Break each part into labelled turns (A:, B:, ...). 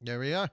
A: There we are.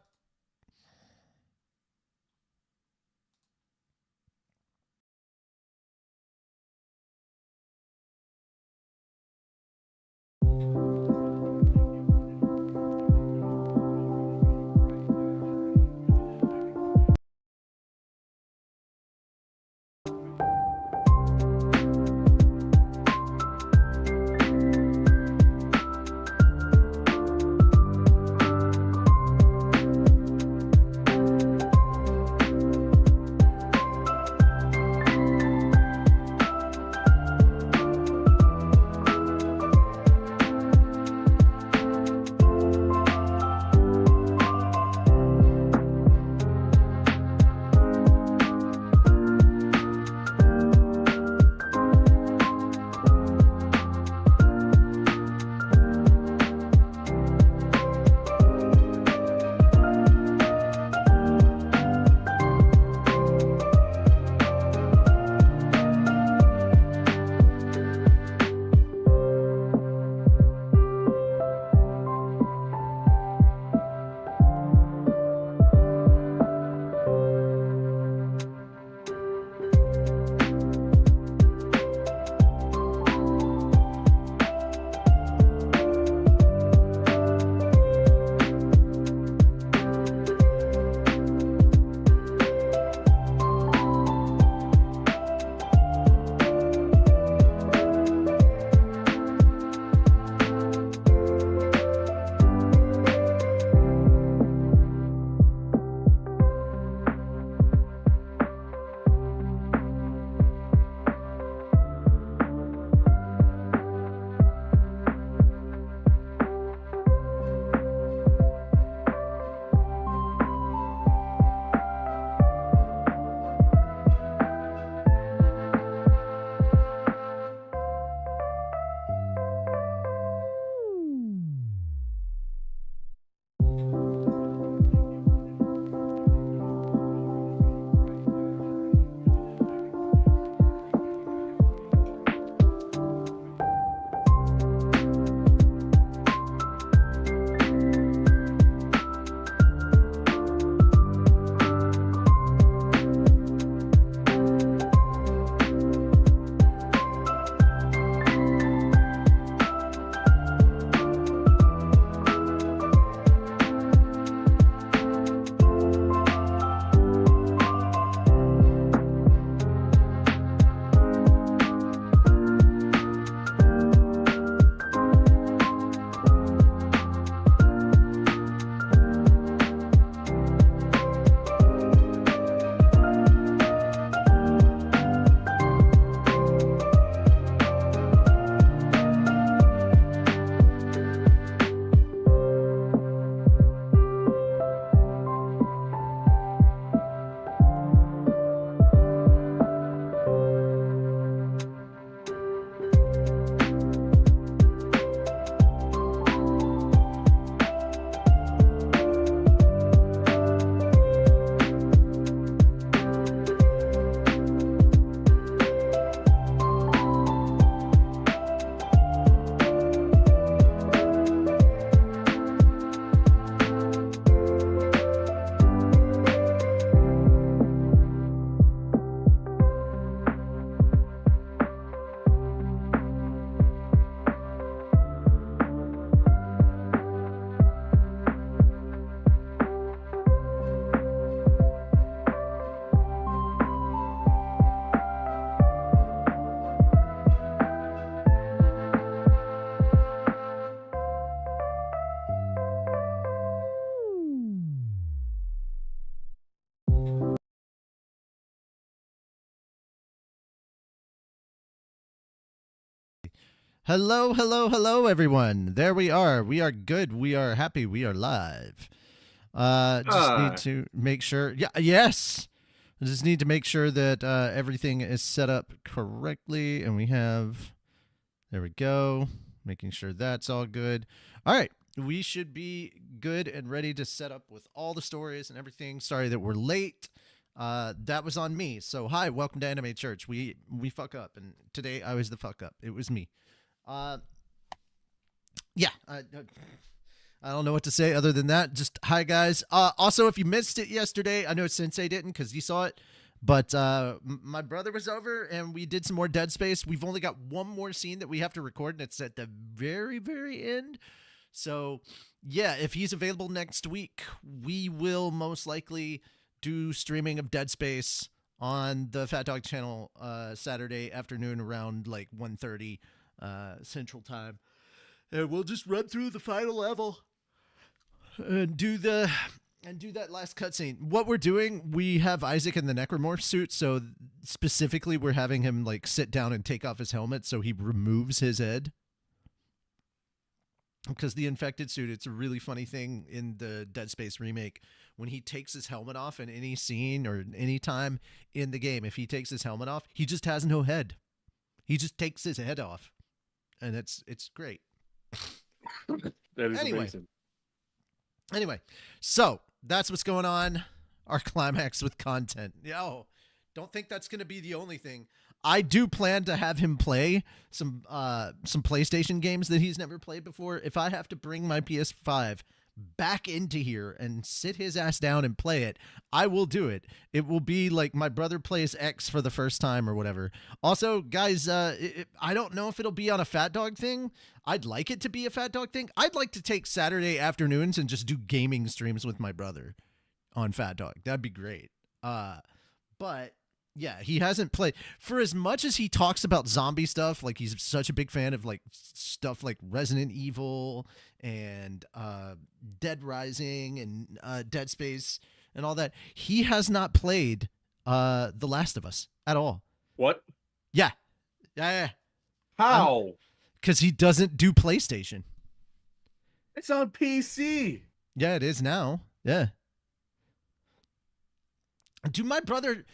A: Hello, hello, hello, everyone. There we are. We are good. We are happy. We are live. Just need to make sure. Yeah, yes. I just need to make sure that everything is set up correctly, and we have. There we go. Making sure that's all good. All right, we should be good and ready to set up with all the stories and everything. Sorry that we're late. That was on me. So hi, welcome to Anime Church. We fuck up, and today I was the fuck up. It was me. Yeah. I don't know what to say other than that. Just hi, guys. Also, if you missed it yesterday, I know Sensei didn't because he saw it, but my brother was over and we did some more Dead Space. We've only got one more scene that we have to record, and it's at the very, very end. So, yeah, if he's available next week, we will most likely do streaming of Dead Space on the Fat Dog channel Saturday afternoon around like 1:30 Central Time. And we'll just run through the final level and do that last cutscene. What we're doing, we have Isaac in the necromorph suit, so specifically we're having him like sit down and take off his helmet so he removes his head. Because the infected suit, it's a really funny thing in the Dead Space remake. When he takes his helmet off in any scene or any time in the game, if he takes his helmet off, he just has no head. He just takes his head off. And it's great.
B: That is amazing.
A: Anyway, so that's what's going on. Our climax with content. Don't think that's going to be the only thing. I do plan to have him play some PlayStation games that he's never played before. If I have to bring my PS5 back into here and sit his ass down and play it, I will do it. It will be like my brother plays X for the first time or whatever. Also, guys, I don't know if it'll be on a Fat Dog thing. I'd like it to be a Fat Dog thing. I'd like to take Saturday afternoons and just do gaming streams with my brother on Fat Dog. That'd be great. But yeah, he hasn't played. For as much as he talks about zombie stuff, like he's such a big fan of like stuff like Resident Evil and Dead Rising and Dead Space and all that, he has not played The Last of Us at all.
B: What?
A: Yeah.
B: How?
A: Because he doesn't do PlayStation.
B: It's on PC.
A: Yeah, it is now. Yeah. Dude, my brother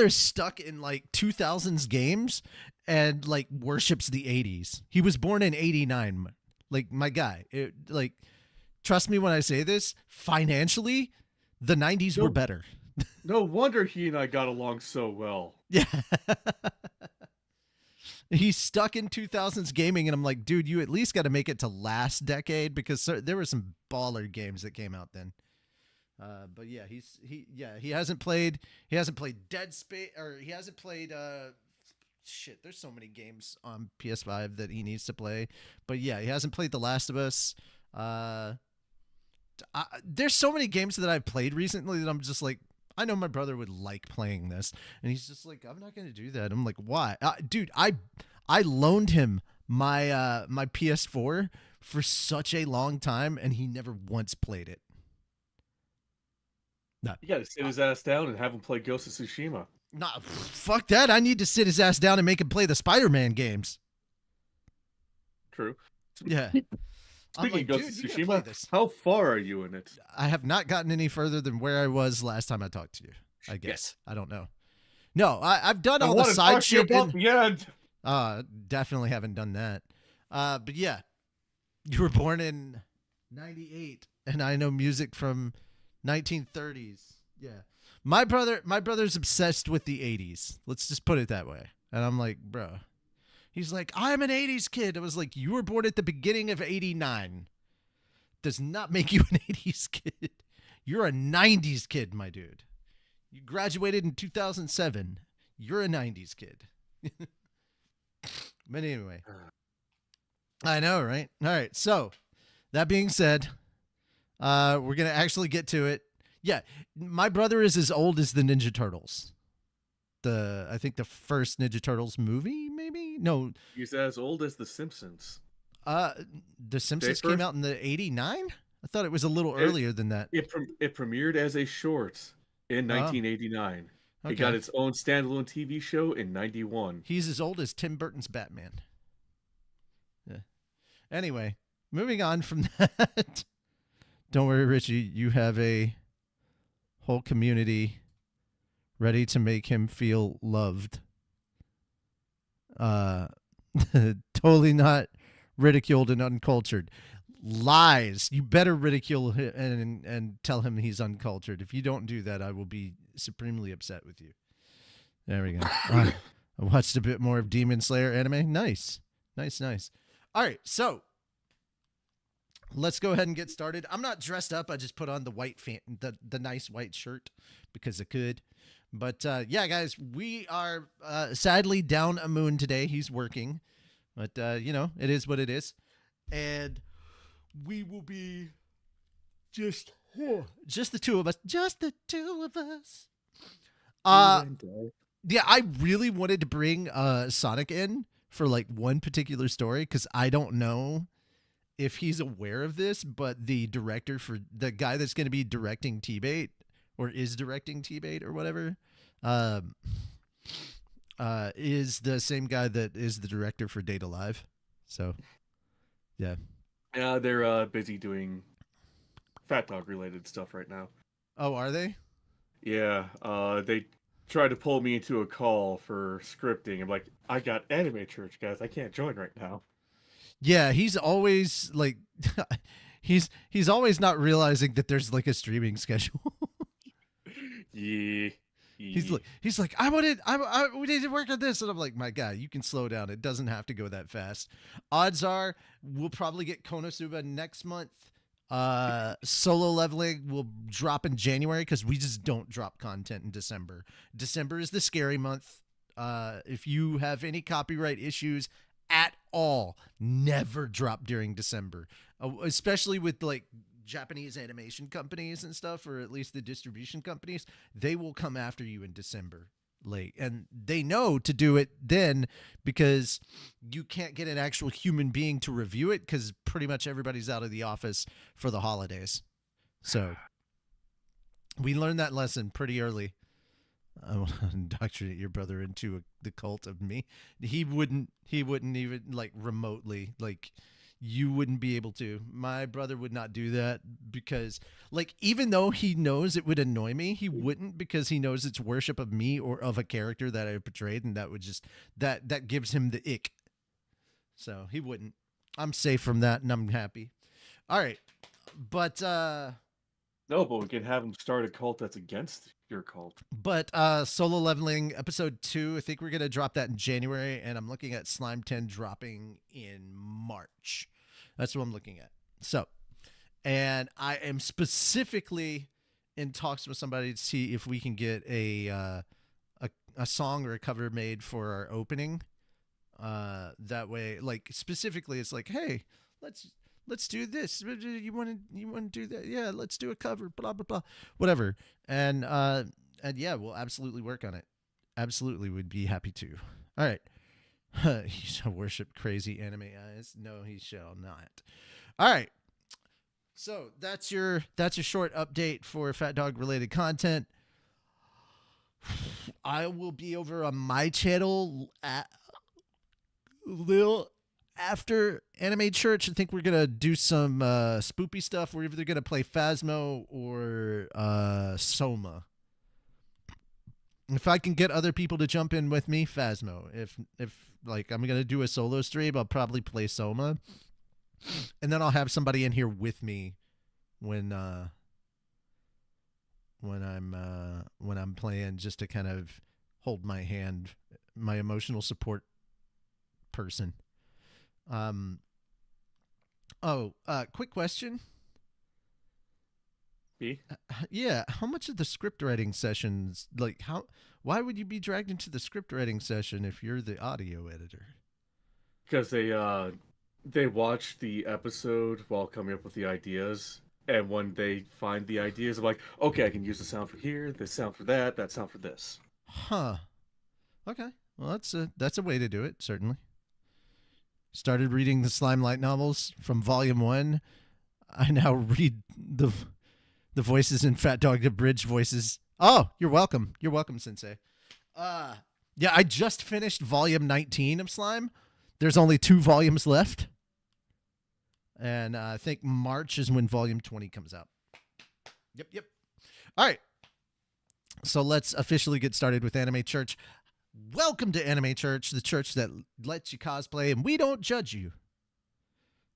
A: is stuck in like 2000s games and like worships the 80s. He was born in 89. Like my guy, trust me when I say this, financially, the 90s were better.
B: No wonder he and I got along so well.
A: Yeah. He's stuck in 2000s gaming, and I'm like, dude, you at least got to make it to last decade because there were some baller games that came out then. But yeah, he hasn't played Dead Space, or he hasn't played shit. There's so many games on PS5 that he needs to play, but yeah, he hasn't played The Last of Us. There's so many games that I've played recently that I'm just like, I know my brother would like playing this, and he's just like, I'm not gonna do that. I'm like, why, dude? I loaned him my my PS4 for such a long time, and he never once played it. No.
B: You gotta sit his ass down and have him play Ghost of Tsushima.
A: Nah, fuck that. I need to sit his ass down and make him play the Spider-Man games.
B: True.
A: Yeah.
B: Speaking of Ghost of Tsushima, how far are you in it?
A: I have not gotten any further than where I was last time I talked to you, I guess. Yes. I don't know. No, I've done all the side shit. Definitely haven't done that. But yeah, you were born in 98, and I know music from 1930s. Yeah. My brother's obsessed with the 80s. Let's just put it that way. And I'm like, bro. He's like, I'm an 80s kid. I was like, you were born at the beginning of 89. Does not make you an 80s kid. You're a 90s kid, my dude. You graduated in 2007. You're a 90s kid. But anyway. I know, right? All right. So, that being said, we're going to actually get to it. Yeah, my brother is as old as the Ninja Turtles. I think the first Ninja Turtles movie, maybe? No.
B: He's as old as The Simpsons.
A: The Simpsons came out in the 89? I thought it was a little earlier than that.
B: It premiered as a short in 1989. Okay. It got its own standalone TV show in 91.
A: He's as old as Tim Burton's Batman. Yeah. Anyway, moving on from that. Don't worry, Richie. You have a whole community ready to make him feel loved. Totally not ridiculed and uncultured. Lies. You better ridicule him and tell him he's uncultured. If you don't do that, I will be supremely upset with you. There we go. I watched a bit more of Demon Slayer anime. Nice. All right, so let's go ahead and get started. I'm not dressed up. I just put on the white the nice white shirt because I could. But yeah, guys, we are sadly down a moon today. He's working, but it is what it is, and we will be just the two of us. Just the two of us. Yeah, I really wanted to bring Sonic in for like one particular story because I don't know if he's aware of this, but the director for the guy that's going to be directing Tbate or is directing Tbate or whatever is the same guy that is the director for Data Live. So, yeah.
B: Yeah, they're busy doing Fat Dog related stuff right now.
A: Oh, are they?
B: Yeah, they tried to pull me into a call for scripting. I'm like, I got Anime Church, guys. I can't join right now.
A: Yeah, he's always like, he's always not realizing that there's like a streaming schedule.
B: Yeah.
A: He's like, we need to work on this, and I'm like, my guy, you can slow down. It doesn't have to go that fast. Odds are we'll probably get Konosuba next month. Solo Leveling will drop in January because we just don't drop content in December. December is the scary month. If you have any copyright issues at all, never drop during December, especially with like Japanese animation companies and stuff, or at least the distribution companies. They will come after you in December late, and they know to do it then because you can't get an actual human being to review it because pretty much everybody's out of the office for the holidays. So we learned that lesson pretty early. I want to indoctrinate your brother into the cult of me. He wouldn't even like remotely, like you wouldn't be able to. My brother would not do that because like, even though he knows it would annoy me, he wouldn't, because he knows it's worship of me or of a character that I portrayed. And that would just, that gives him the ick. So he wouldn't. I'm safe from that and I'm happy. All right. But,
B: no, but we can have him start a cult that's against your cult.
A: But Solo Leveling episode 2, I think we're going to drop that in January, and I'm looking at Slime 10 dropping in March. That's what I'm looking at. So, and I am specifically in talks with somebody to see if we can get a song or a cover made for our opening. That way, like specifically, it's like, hey, let's do this. You want to do that? Yeah, let's do a cover. Blah blah blah, whatever. And yeah, we'll absolutely work on it. Absolutely, would be happy to. All right. He shall worship crazy anime eyes. No, he shall not. All right. So that's your short update for Fat Dog related content. I will be over on my channel at after Anime Church. I think we're gonna do some spoopy stuff. We're either gonna play Phasmo or Soma. If I can get other people to jump in with me, Phasmo. If like I'm gonna do a solo stream, I'll probably play Soma, and then I'll have somebody in here with me when I'm playing, just to kind of hold my hand, my emotional support person. Quick question.
B: Me?
A: Yeah, how much of the script writing sessions, like why would you be dragged into the script writing session if you're the audio editor?
B: Because they watch the episode while coming up with the ideas, and when they find the ideas, I'm like, okay, I can use the sound for here, this sound for that sound for this.
A: Huh. Okay. Well, that's a way to do it, certainly. Started reading the Slime Light novels from volume 1. I now read the voices in Fat Dog, the bridge voices. Oh, you're welcome. You're welcome, Sensei. Yeah, I just finished volume 19 of Slime. There's only 2 volumes left. And I think March is when volume 20 comes out. Yep. All right. So let's officially get started with Anime Church. Welcome to Anime Church, the church that lets you cosplay, and we don't judge you.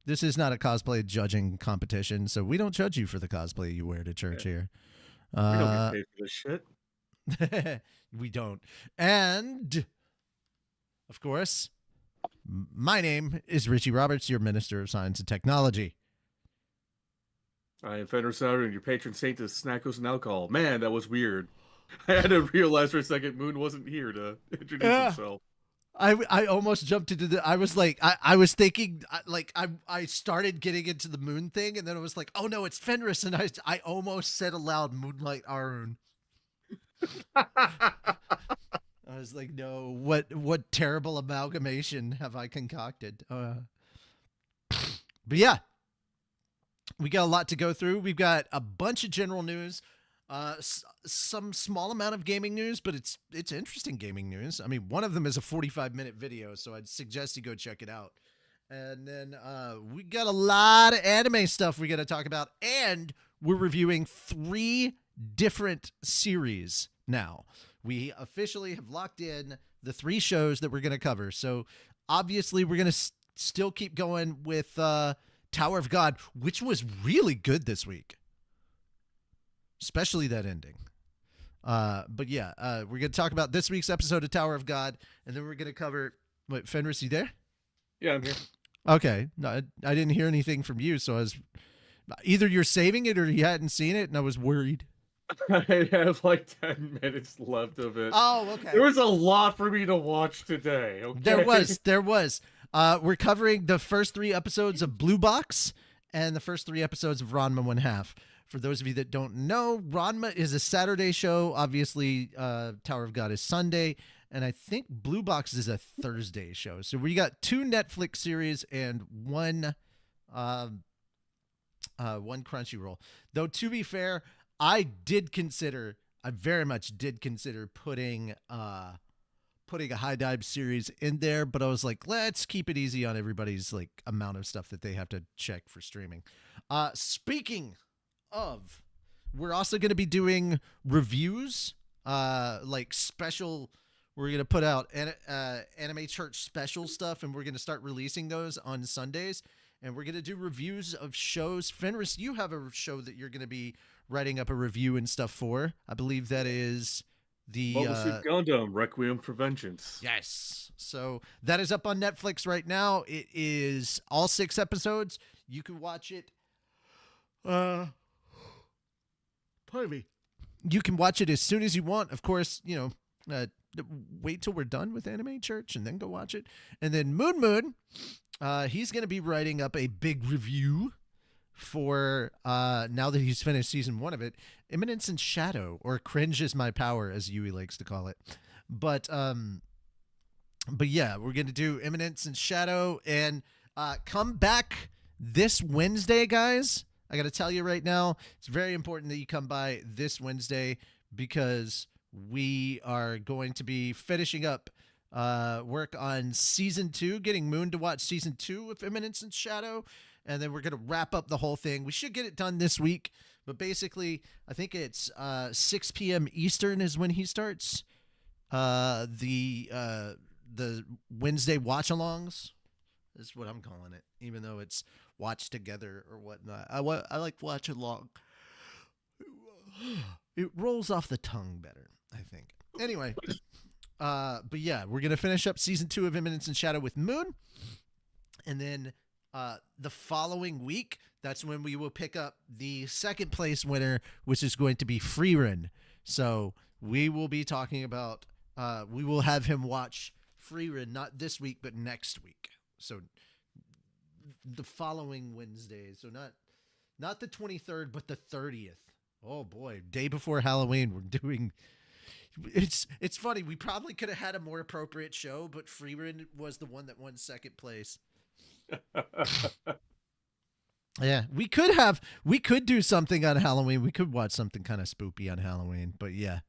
A: This is not a cosplay judging competition, so we don't judge you for the cosplay you wear to church here.
B: We don't get paid for this
A: shit. We don't. And, of course, my name is Richie Roberts, your Minister of Science and Technology.
B: I am Fenrir Sauer, and your patron saint is Snackos and Alcohol. Man, that was weird. I had to realize for a second Moon wasn't here to introduce
A: Yeah.
B: himself.
A: I almost jumped into the. I was like, I was thinking, like, I started getting into the moon thing, and then I was like, oh no, it's Fenris, and I almost said aloud, Moonlight Arun. I was like, no, what terrible amalgamation have I concocted? But yeah, we got a lot to go through. We've got a bunch of general news, some small amount of gaming news, but it's interesting gaming news. I mean, one of them is a 45-minute video, so I'd suggest you go check it out. And then we got a lot of anime stuff we got to talk about, and we're reviewing 3 different series now. We officially have locked in the 3 shows that we're going to cover. So obviously we're going to still keep going with Tower of God, which was really good this week, especially that ending. But yeah, we're going to talk about this week's episode of Tower of God, and then we're going to cover. Wait, Fenris, you there?
B: Yeah, I'm here.
A: Okay, no, I didn't hear anything from you, so I was either you're saving it or you hadn't seen it, and I was worried.
B: I have like 10 minutes left of it.
A: Oh, okay.
B: There was a lot for me to watch today. Okay?
A: There was. We're covering the first 3 episodes of Blue Box and the first 3 episodes of Ranma 1/2. For those of you that don't know, Ranma is a Saturday show. Obviously, Tower of God is Sunday. And I think Blue Box is a Thursday show. So we got 2 Netflix series and one Crunchyroll. Though, to be fair, I very much did consider putting a High Dive series in there, but I was like, let's keep it easy on everybody's like amount of stuff that they have to check for streaming. Speaking of, we're also going to be doing reviews, like special. We're going to put out Anime Church special stuff, and we're going to start releasing those on Sundays. And we're going to do reviews of shows. Fenris, you have a show that you're going to be writing up a review and stuff for. I believe that is the
B: Mobile Suit Gundam Requiem for Vengeance.
A: Yes. So that is up on Netflix right now. It is all 6 episodes. You can watch it. Pardon me. You can watch it as soon as you want. Of course, wait till we're done with Anime Church and then go watch it. And then Moon, he's going to be writing up a big review for now that he's finished season 1 of it, Imminence and Shadow, or Cringe is My Power, as Yui likes to call it. But yeah, we're going to do Imminence and Shadow, and come back this Wednesday, guys. I got to tell you right now, it's very important that you come by this Wednesday because we are going to be finishing up work on season 2, getting Moon to watch season 2 of Imminence and Shadow, and then we're going to wrap up the whole thing. We should get it done this week, but basically, I think it's 6 p.m. Eastern is when he starts the Wednesday watch-alongs is what I'm calling it, even though it's watch together or whatnot. I like watch along. It rolls off the tongue better, I think. Anyway, but yeah, we're gonna finish up season 2 of Imminence and Shadow with Moon, and then the following week, that's when we will pick up the second place winner, which is going to be Freerin. So we will be talking about. We will have him watch Freerin not this week, but next week. So the following Wednesday. So not the 23rd, but the 30th. Oh boy, day before Halloween, we're doing. It's funny. We probably could have had a more appropriate show, but Freerin was the one that won second place. Yeah, we could do something on Halloween. We could watch something kind of spoopy on Halloween, but yeah.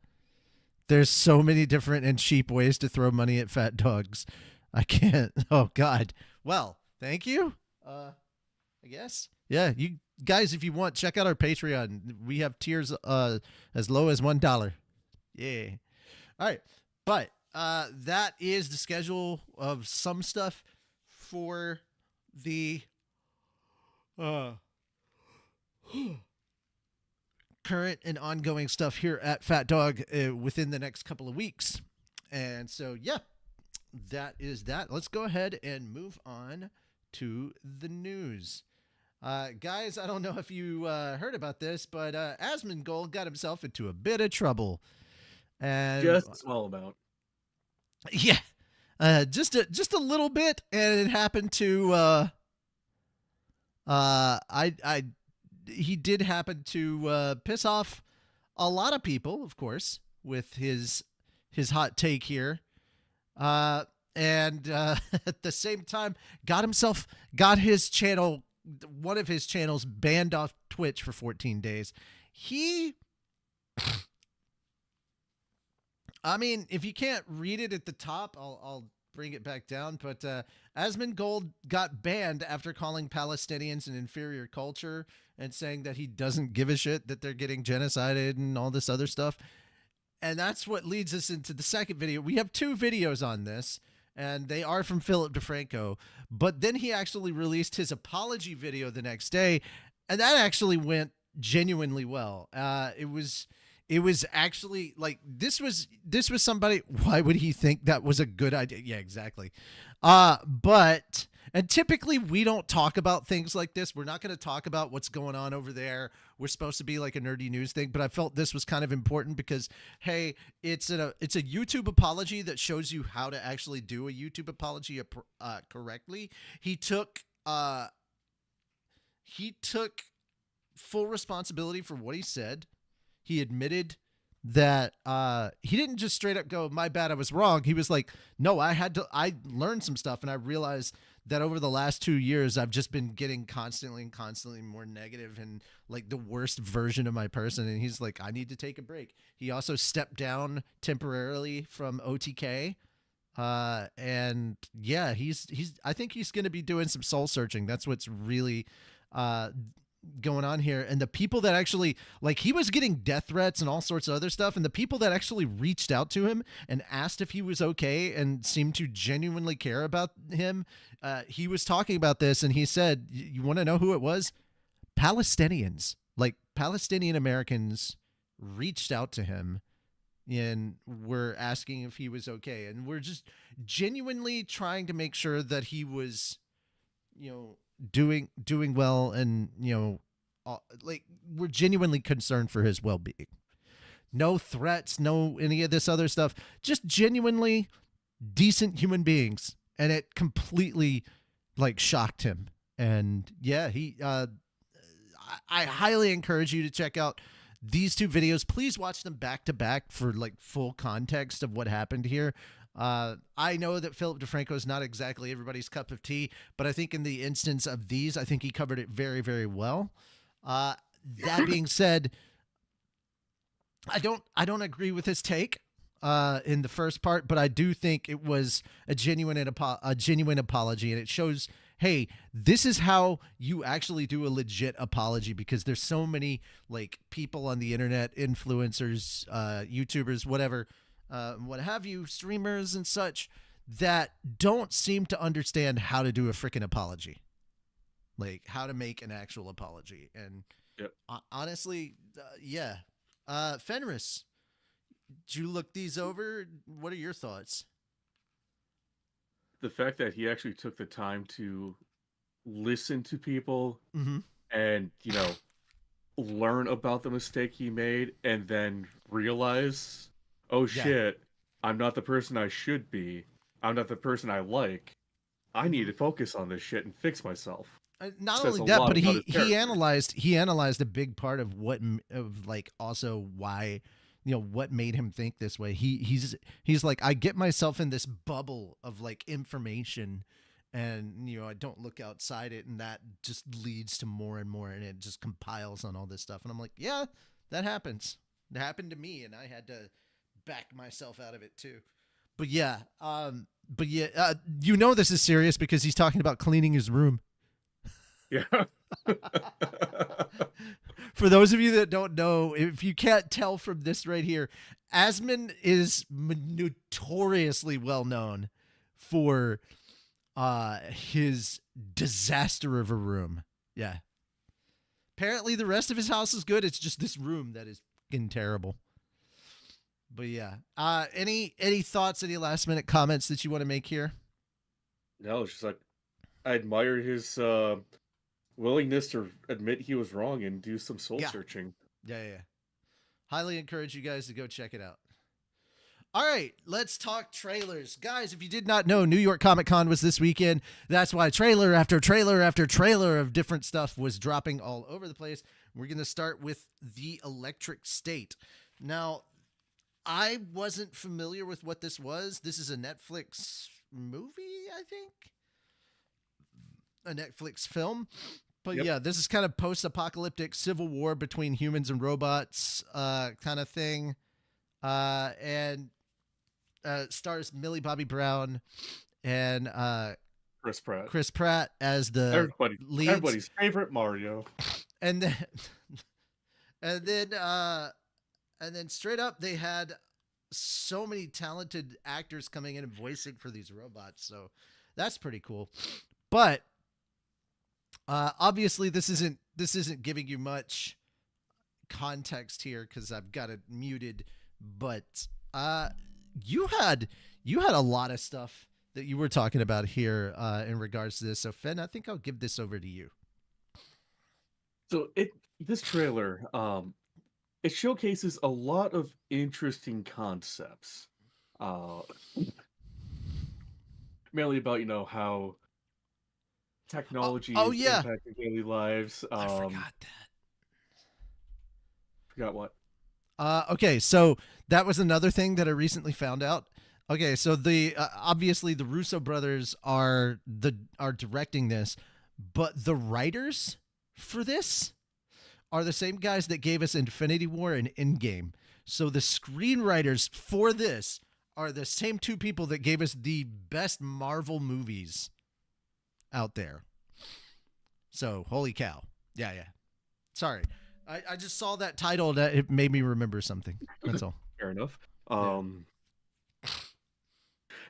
A: There's so many different and cheap ways to throw money at fat dogs. I can't. Oh God. Well, thank you. I guess. Yeah, you guys, if you want, check out our Patreon. We have tiers as low as $1. Yeah. All right. But that is the schedule of some stuff for the current and ongoing stuff here at Fat Dog within the next couple of weeks. And so, yeah, that is that. Let's go ahead and move on to the news. Guys, I don't know if you heard about this, but Asmongold got himself into a bit of trouble. And
B: Just a small amount.
A: yeah, just a little bit, and it happened to I he did happen to piss off a lot of people, of course, with his hot take here. And at the same time, got his channel, one of his channels, banned off Twitch for 14 days. I mean, if you can't read it at the top, I'll bring it back down. But Asmongold got banned after calling Palestinians an inferior culture and saying that he doesn't give a shit that they're getting genocided and all this other stuff. And that's what leads us into the second video. We have 2 videos on this, and they are from Philip DeFranco. But then he actually released his apology video the next day, and that actually went genuinely well. It was actually like this was somebody. Why would he think that was a good idea? Yeah, exactly. And typically we don't talk about things like this. We're not going to talk about what's going on over there. We're supposed to be like a nerdy news thing, but I felt this was kind of important because, hey, it's a YouTube apology that shows you how to actually do a YouTube apology correctly. He took full responsibility for what he said. He admitted that he didn't just straight up go, "My bad, I was wrong." He was like, "No, I learned some stuff, and I realized that over the last 2 years, I've just been getting constantly more negative and like the worst version of my person." And he's like, "I need to take a break." He also stepped down temporarily from OTK. And yeah, I think he's going to be doing some soul searching. That's what's really going on here. And the people that actually, like, he was getting death threats and all sorts of other stuff, and the people that actually reached out to him and asked if he was okay and seemed to genuinely care about him, he was talking about this, and he said, you want to know who it was? Palestinians, like Palestinian Americans, reached out to him and were asking if he was okay, and we're just genuinely trying to make sure that he was, doing well, and like, we're genuinely concerned for his well-being. No threats, no any of this other stuff, just genuinely decent human beings. And it completely like shocked him. And yeah, I highly encourage you to check out these 2 videos. Please watch them back to back for like full context of what happened here. I know that Philip DeFranco is not exactly everybody's cup of tea, but I think in the instance of these, I think he covered it very, very well. That being said, I don't agree with his take in the first part, but I do think it was a genuine apology, and it shows, hey, this is how you actually do a legit apology, because there's so many like people on the internet, influencers, YouTubers, whatever, what have you, streamers and such, that don't seem to understand how to do a freaking apology, like how to make an actual apology. And
B: yep.
A: Honestly, yeah. Fenris, did you look these over? What are your thoughts?
B: The fact that he actually took the time to listen to people
A: Mm-hmm.
B: and, learn about the mistake he made, and then realize, oh shit, I'm not the person I should be. I'm not the person I like. I need to focus on this shit and fix myself.
A: Not only that, but he analyzed a big part of also why, what made him think this way. He's like, I get myself in this bubble of like information, and I don't look outside it, and that just leads to more and more, and it just compiles on all this stuff. And I'm like, yeah, that happens. It happened to me, and I had to back myself out of it too. But yeah, this is serious because he's talking about cleaning his room.
B: Yeah.
A: For those of you that don't know, if you can't tell from this right here, Asmon is notoriously well known for his disaster of a room. Yeah. Apparently the rest of his house is good. It's just this room that is fucking terrible. But yeah. Any thoughts, any last minute comments that you want to make here?
B: No, it's just like, I admire his willingness to admit he was wrong and do some soul searching.
A: Yeah. Highly encourage you guys to go check it out. All right, let's talk trailers. Guys, if you did not know, New York Comic Con was this weekend. That's why trailer after trailer after trailer of different stuff was dropping all over the place. We're going to start with The Electric State. Now, I wasn't familiar with what this was. This is a Netflix movie, I think. A Netflix film. But yeah, this is kind of post-apocalyptic civil war between humans and robots kind of thing. And stars Millie Bobby Brown and Chris Pratt as the leads.
B: Everybody's favorite Mario.
A: And then straight up they had so many talented actors coming in and voicing for these robots. So that's pretty cool. But obviously this isn't giving you much context here because I've got it muted, but you had a lot of stuff that you were talking about here in regards to this. So Finn, I think I'll give this over to you.
B: So this trailer, it showcases a lot of interesting concepts. Mainly about, how technology is impacting daily lives.
A: I forgot that.
B: Forgot what?
A: Okay, so that was another thing that I recently found out. Okay, so the obviously the Russo brothers are directing this, but the writers for this are the same guys that gave us Infinity War and Endgame. So the screenwriters for this are the same two people that gave us the best Marvel movies out there. So holy cow. Yeah. Sorry. I just saw that title that it made me remember something. That's all.
B: Fair enough.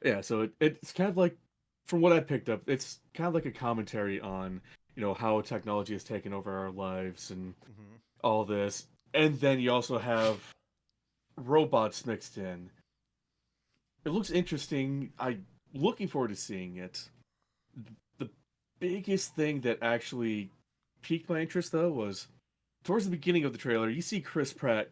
B: Yeah, so it's kind of like, from what I picked up, it's kind of like a commentary on, how technology has taken over our lives and all this. And then you also have robots mixed in. It looks interesting. I'm looking forward to seeing it. The biggest thing that actually piqued my interest, though, was towards the beginning of the trailer, you see Chris Pratt,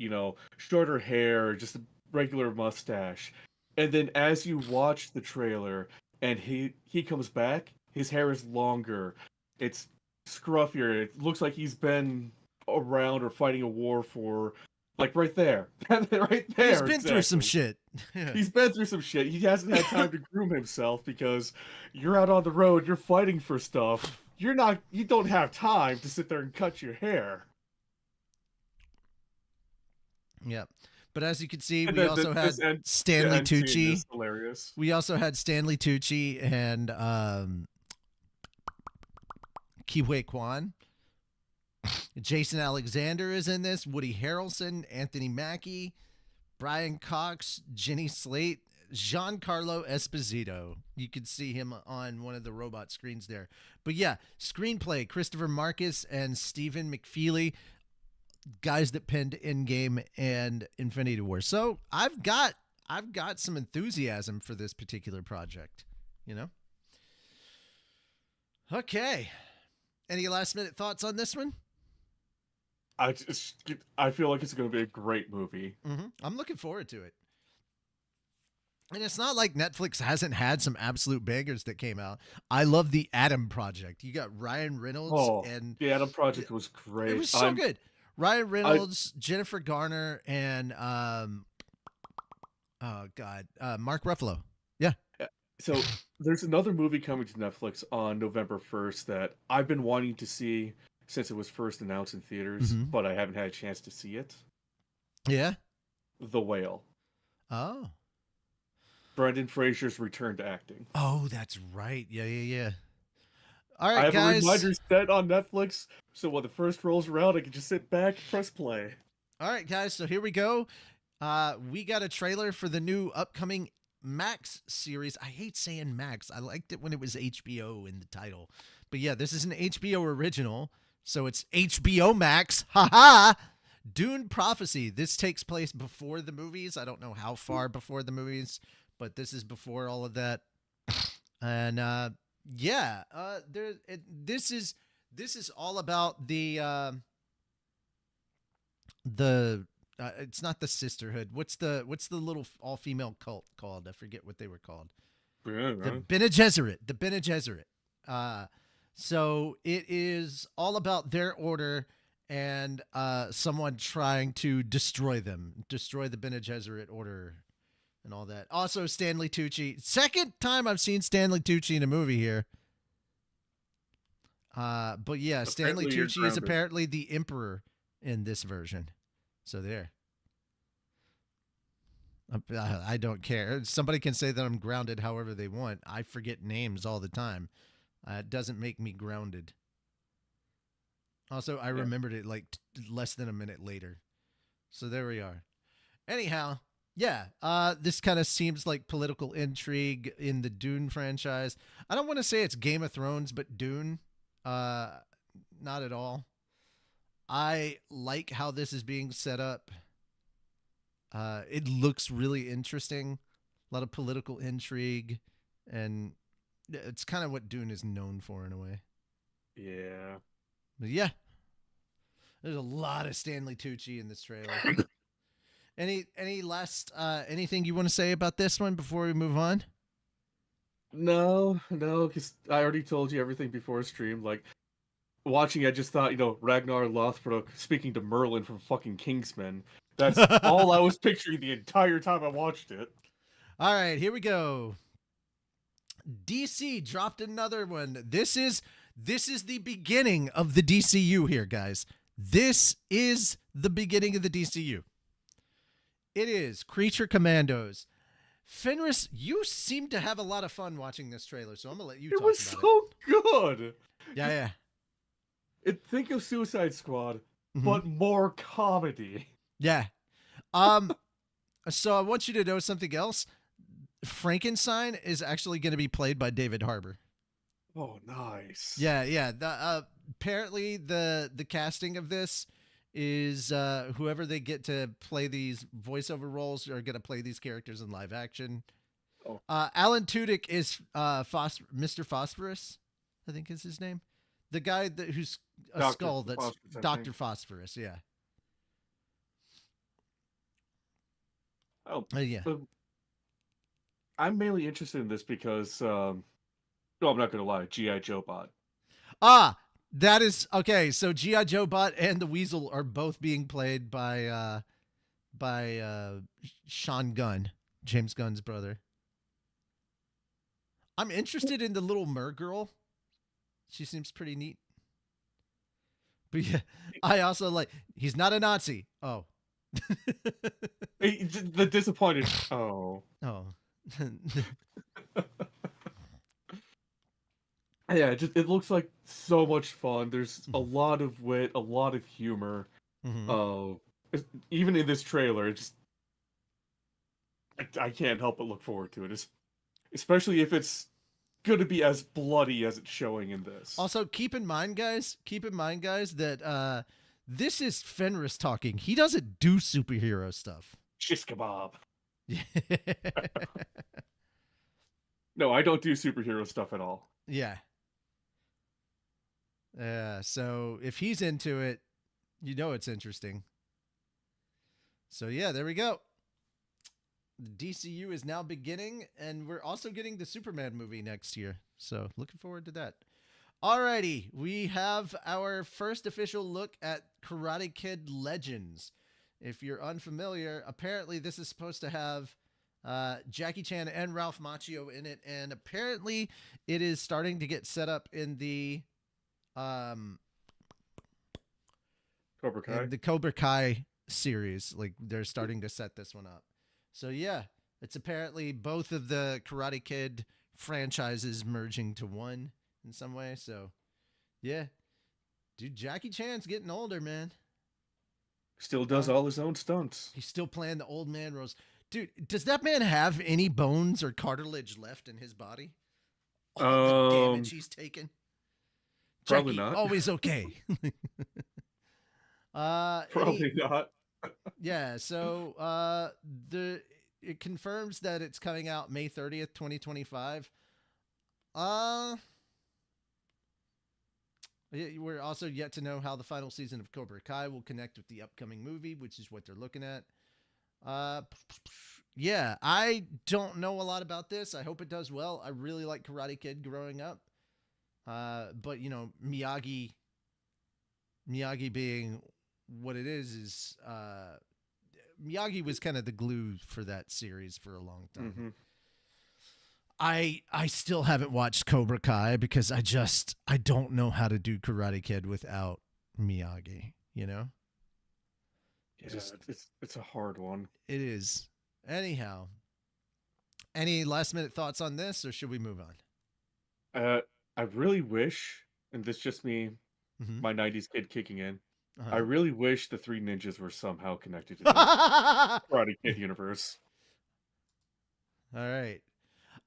B: shorter hair, just a regular mustache. And then as you watch the trailer and he comes back, his hair is longer. It's scruffier. It looks like he's been around or fighting a war for, like, right there. Right there.
A: He's been through some shit.
B: Yeah. He's been through some shit. He hasn't had time to groom himself because you're out on the road, you're fighting for stuff. You don't have time to sit there and cut your hair.
A: Yeah. But as you can see, we also had Stanley Tucci.
B: Hilarious.
A: We also had Stanley Tucci and Kihui Kwan. Jason Alexander is in this. Woody Harrelson, Anthony Mackie, Brian Cox, Jenny Slate, Giancarlo Esposito. You could see him on one of the robot screens there. But yeah, screenplay, Christopher Marcus and Stephen McFeely, guys that penned Endgame and Infinity War. So I've got some enthusiasm for this particular project, Okay. Any last minute thoughts on this one?
B: I feel like it's going to be a great movie.
A: I'm looking forward to it. And it's not like Netflix hasn't had some absolute bangers that came out. I love the Adam Project. You got Ryan Reynolds and
B: the Adam Project was great.
A: It was so good. Ryan Reynolds, Jennifer Garner, and Mark Ruffalo. Yeah.
B: So there's another movie coming to Netflix on November 1st that I've been wanting to see since it was first announced in theaters, but I haven't had a chance to see it.
A: Yeah?
B: The Whale.
A: Oh.
B: Brendan Fraser's return to acting.
A: Oh, that's right. Yeah. All right,
B: I have
A: guys.
B: a reminder set on Netflix, so when the first rolls around, I can just sit back, press play.
A: All right, guys, so here we go. We got a trailer for the new upcoming Max series. I hate saying Max. I liked it when it was HBO in the title. But yeah, this is an HBO original, so it's HBO Max. Ha-ha! Dune Prophecy. This takes place before the movies. I don't know how far before the movies, but this is before all of that. And this This is all about the it's not the sisterhood. What's the little all female cult called? I forget what they were called. The Bene Gesserit. The Bene Gesserit. So it is all about their order and someone trying to destroy them, destroy the Bene Gesserit order, and all that. Also, Stanley Tucci. Second time I've seen Stanley Tucci in a movie here. But yeah, Stanley Tucci is apparently the emperor in this version. So there. I don't care. Somebody can say that I'm grounded however they want. I forget names all the time. It doesn't make me grounded. Also, I remembered it like less than a minute later. So there we are. Anyhow, yeah, this kind of seems like political intrigue in the Dune franchise. I don't want to say it's Game of Thrones, but Dune, not at all. I like how this is being set up. It looks really interesting. A lot of political intrigue, and it's kind of what Dune is known for in a way.
B: Yeah.
A: But yeah, there's a lot of Stanley Tucci in this trailer. Any last anything you want to say about this one before we move on?
B: No, because I already told you everything before stream. Like, watching, I just thought, Ragnar Lothbrok speaking to Merlin from fucking Kingsman. That's all I was picturing the entire time I watched it.
A: All right, here we go. DC dropped another one. This is the beginning of the DCU here, guys. This is the beginning of the DCU. It is Creature Commandos. Fenris, you seem to have a lot of fun watching this trailer, so I'm going to let you talk about it.
B: It was so good.
A: Yeah.
B: Think of Suicide Squad, but more comedy.
A: Yeah. So I want you to know something else. Frankenstein is actually going to be played by David Harbour.
B: Oh, nice.
A: Yeah. Apparently the casting of this is whoever they get to play these voiceover roles are going to play these characters in live action.
B: Oh.
A: Alan Tudyk is Mr. Phosphorus, I think is his name. The guy who's a
B: Dr.
A: skull that's
B: Phosphorus,
A: Dr. Phosphorus, yeah.
B: Oh,
A: yeah.
B: I'm mainly interested in this because, I'm not going to lie, G.I. Joe Bot.
A: That is okay. So G.I. Joe Bot and the Weasel are both being played by Sean Gunn, James Gunn's brother. I'm interested in the little mer girl. She seems pretty neat. But yeah, I also like, he's not a Nazi. Oh.
B: The disappointed. Oh. Yeah, it looks like so much fun. There's a lot of wit, a lot of humor. Even in this trailer, I can't help but look forward to it. Especially if it's going to be as bloody as it's showing in this.
A: Also, keep in mind, guys, that this is Fenris talking. He doesn't do superhero stuff.
B: Shish kebab. No, I don't do superhero stuff at all.
A: Yeah. So if he's into it, it's interesting. So yeah, there we go. The DCU is now beginning, and we're also getting the Superman movie next year. So looking forward to that. Alrighty, we have our first official look at Karate Kid Legends. If you're unfamiliar, apparently this is supposed to have Jackie Chan and Ralph Macchio in it, and apparently it is starting to get set up in the
B: Cobra Kai.
A: In the Cobra Kai series. Like, they're starting to set this one up. So yeah, it's apparently both of the Karate Kid franchises merging to one in some way. So yeah, dude, Jackie Chan's getting older, man.
B: Still does all his own stunts.
A: He's still playing the old man roles. Dude, does that man have any bones or cartilage left in his body? All the damage he's taken.
B: Probably
A: Jackie,
B: not.
A: Always okay.
B: Probably not.
A: Yeah, so it confirms that it's coming out May 30th, 2025. We're also yet to know how the final season of Cobra Kai will connect with the upcoming movie, which is what they're looking at. Yeah, I don't know a lot about this. I hope it does well. I really like Karate Kid growing up. But you know, Miyagi being what it is Miyagi was kind of the glue for that series for a long time.
B: Mm-hmm.
A: I still haven't watched Cobra Kai because I don't know how to do Karate Kid without Miyagi, you know?
B: Yeah, it's a hard one.
A: It is. Anyhow, any last minute thoughts on this, or should we move on?
B: I really wish, and this just me, my 90s kid kicking in, I really wish the three ninjas were somehow connected to the Karate Kid universe.
A: All right.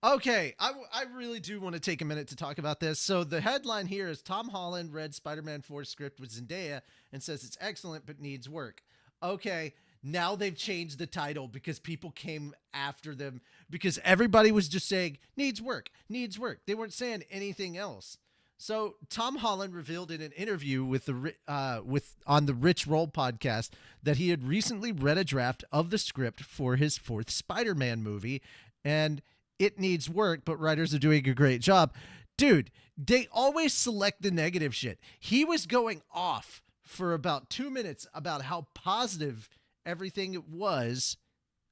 A: Okay, I really do want to take a minute to talk about this. So the headline here is Tom Holland read Spider-Man 4 script with Zendaya and says it's excellent but needs work. Okay, now they've changed the title because people came after them because everybody was just saying needs work. They weren't saying anything else. So Tom Holland revealed in an interview with on the Rich Roll podcast that he had recently read a draft of the script for his fourth Spider-Man movie, and it needs work, but writers are doing a great job. Dude, they always select the negative shit. He was going off for about 2 minutes about how positive everything was,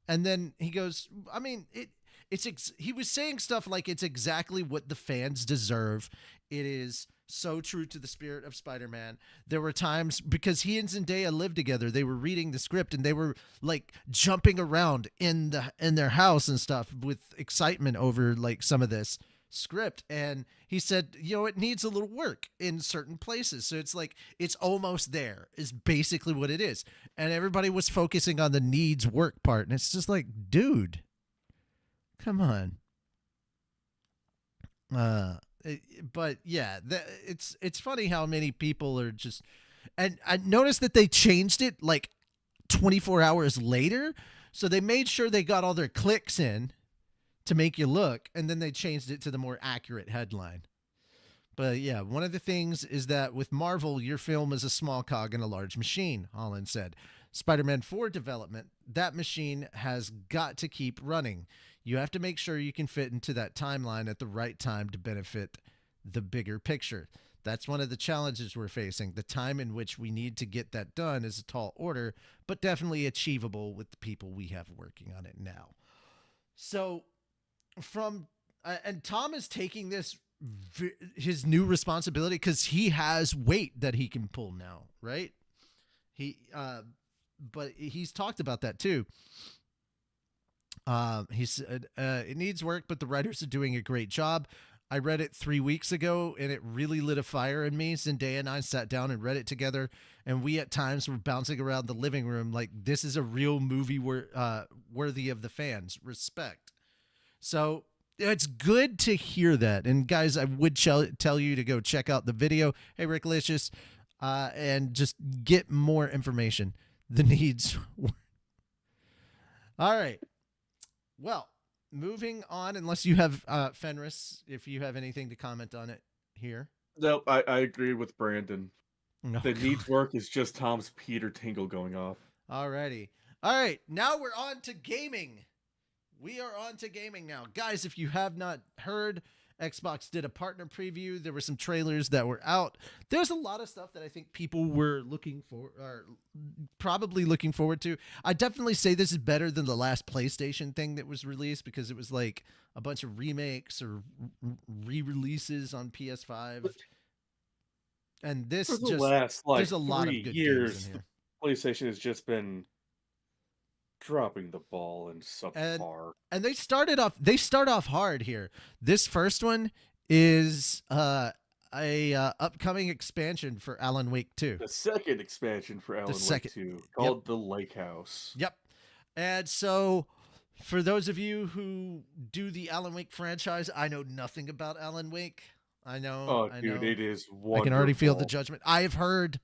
A: and then he goes, I mean, he was saying stuff like it's exactly what the fans deserve. It is so true to the spirit of Spider-Man. There were times because he and Zendaya lived together, they were reading the script and they were like jumping around in their house and stuff with excitement over like some of this script. And he said, you know, it needs a little work in certain places. So it's like, it's almost there is basically what it is. And everybody was focusing on the needs work part. And it's just like, dude, come on. But yeah, it's funny how many people are just, and I noticed that they changed it like 24 hours later. So they made sure they got all their clicks in to make you look, and then they changed it to the more accurate headline. But yeah, one of the things is that with Marvel, your film is a small cog in a large machine, Holland said. Spider-Man 4 development, that machine has got to keep running. You have to make sure you can fit into that timeline at the right time to benefit the bigger picture. That's one of the challenges we're facing. The time in which we need to get that done is a tall order, but definitely achievable with the people we have working on it now. So and Tom is taking this his new responsibility because he has weight that he can pull now, right? But he's talked about that too. He said, it needs work, but the writers are doing a great job. I read it 3 weeks ago and it really lit a fire in me. Zendaya and I sat down and read it together, and we at times were bouncing around the living room like this is a real movie worthy of the fans. Respect. So it's good to hear that. And guys, I would tell you to go check out the video. Hey, Ricklicious, and just get more information. The needs. All right. Well, moving on, unless you have Fenris, if you have anything to comment on it here.
B: Nope, I agree with Brandon. The needs work is just Tom's Peter Tingle going off.
A: Alrighty. All right, now we're on to gaming. We are on to gaming now. Guys, if you have not heard, Xbox did a partner preview. There were some trailers that were out. There's a lot of stuff that I think people were probably looking forward to. I definitely say this is better than the last PlayStation thing that was released because it was like a bunch of remakes or re-releases on PS5. And this
B: for the last
A: there's a lot of good
B: years,
A: games in here.
B: PlayStation has just been dropping the ball and subpar.
A: And they start off hard here. This first one is a upcoming expansion for Alan Wake 2.
B: The second expansion for Alan Wake 2 called The Lake House.
A: Yep. And so for those of you who do the Alan Wake franchise, I know nothing about Alan Wake. I know.
B: It is wonderful.
A: I can already feel the judgment. I have heard,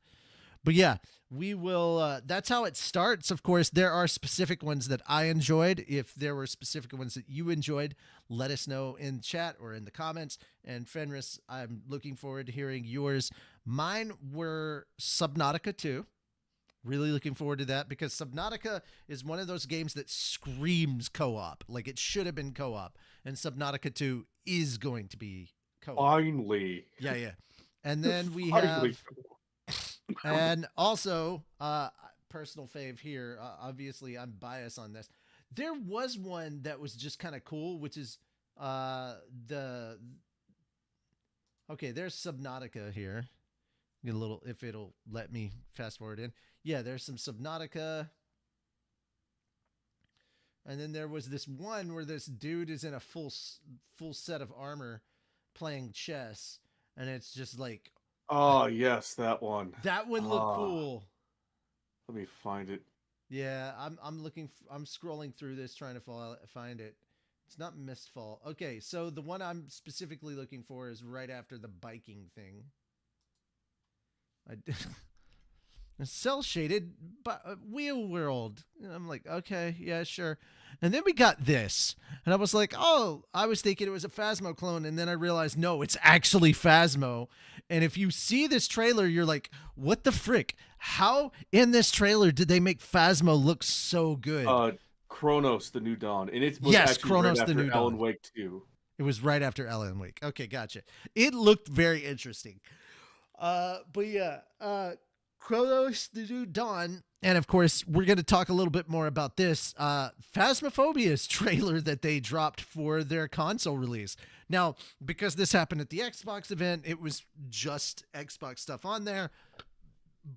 A: But yeah, we will. That's how it starts. Of course, there are specific ones that I enjoyed. If there were specific ones that you enjoyed, let us know in chat or in the comments. And Fenris, I'm looking forward to hearing yours. Mine were Subnautica 2. Really looking forward to that because Subnautica is one of those games that screams co-op. Like it should have been co-op. And Subnautica 2 is going to be co-op.
B: Finally.
A: Yeah. And then we have... And also, personal fave here. Obviously, I'm biased on this. There was one that was just kind of cool, which is the... Okay, there's Subnautica here. Get a little, if it'll let me fast forward in. Yeah, there's some Subnautica. And then there was this one where this dude is in a full set of armor playing chess. And it's just like...
B: Oh, yes, that one.
A: That one looked cool.
B: Let me find it.
A: Yeah, I'm looking. I'm scrolling through this trying to find it. It's not Mistfall. Okay, so the one I'm specifically looking for is right after the biking thing. Cell shaded wheel world. And I'm like, okay, yeah, sure. And then we got this, and I was like, oh, I was thinking it was a Phasmo clone, and then I realized no, it's actually Phasmo. And if you see this trailer, you're like, what the frick? How in this trailer did they make Phasmo look so good?
B: Chronos: The New Dawn, and it was
A: yes, Chronos:
B: right
A: The New Dawn.
B: Alan Wake 2.
A: It was right after Alan Wake. Okay, gotcha. It looked very interesting. But yeah, Chronos: The New Dawn. And of course, we're going to talk a little bit more about this Phasmophobia's trailer that they dropped for their console release. Now, because this happened at the Xbox event, it was just Xbox stuff on there.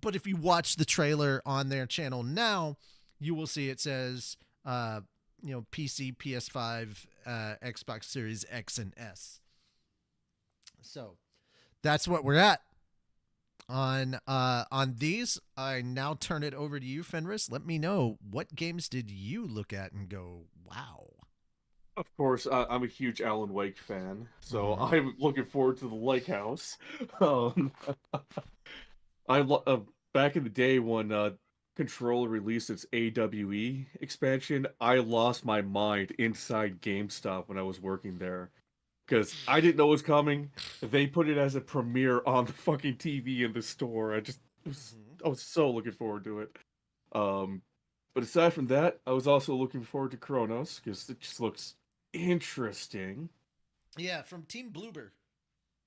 A: But if you watch the trailer on their channel now, you will see it says, PC, PS5, Xbox Series X and S. So that's what we're at. On these, I now turn it over to you, Fenris. Let me know, what games did you look at and go, wow?
B: Of course, I'm a huge Alan Wake fan, so I'm looking forward to the Lake House. Back in the day when Control released its AWE expansion, I lost my mind inside GameStop when I was working there. Because I didn't know it was coming. They put it as a premiere on the fucking TV in the store. I was so looking forward to it. But aside from that, I was also looking forward to Chronos, because it just looks interesting.
A: Yeah, from Team Bloober.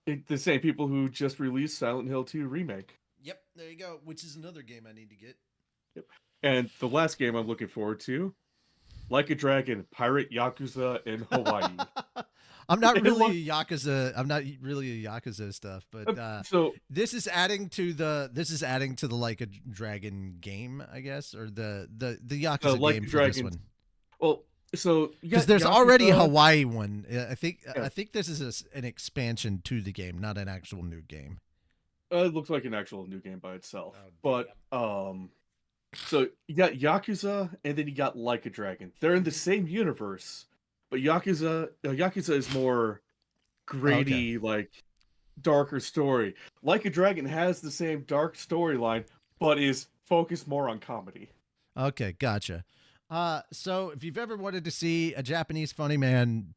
B: The same people who just released Silent Hill 2 Remake.
A: Yep, there you go, which is another game I need to get.
B: Yep. And the last game I'm looking forward to, Like a Dragon, Pirate Yakuza in Hawaii.
A: I'm not really a Yakuza. I'm not really a Yakuza stuff, but
B: so
A: this is adding to the Like a Dragon game, I guess, or the Yakuza
B: like
A: game for
B: Dragons.
A: this one.
B: Well, so
A: because there's
B: Yakuza,
A: already a Hawaii one. I think this is an expansion to the game, not an actual new game.
B: It looks like an actual new game by itself, but so you got Yakuza, and then you got Like a Dragon. They're in the same universe. But Yakuza is more grady, like darker story. Like a Dragon has the same dark storyline, but is focused more on comedy.
A: Okay, gotcha. So if you've ever wanted to see a Japanese funny man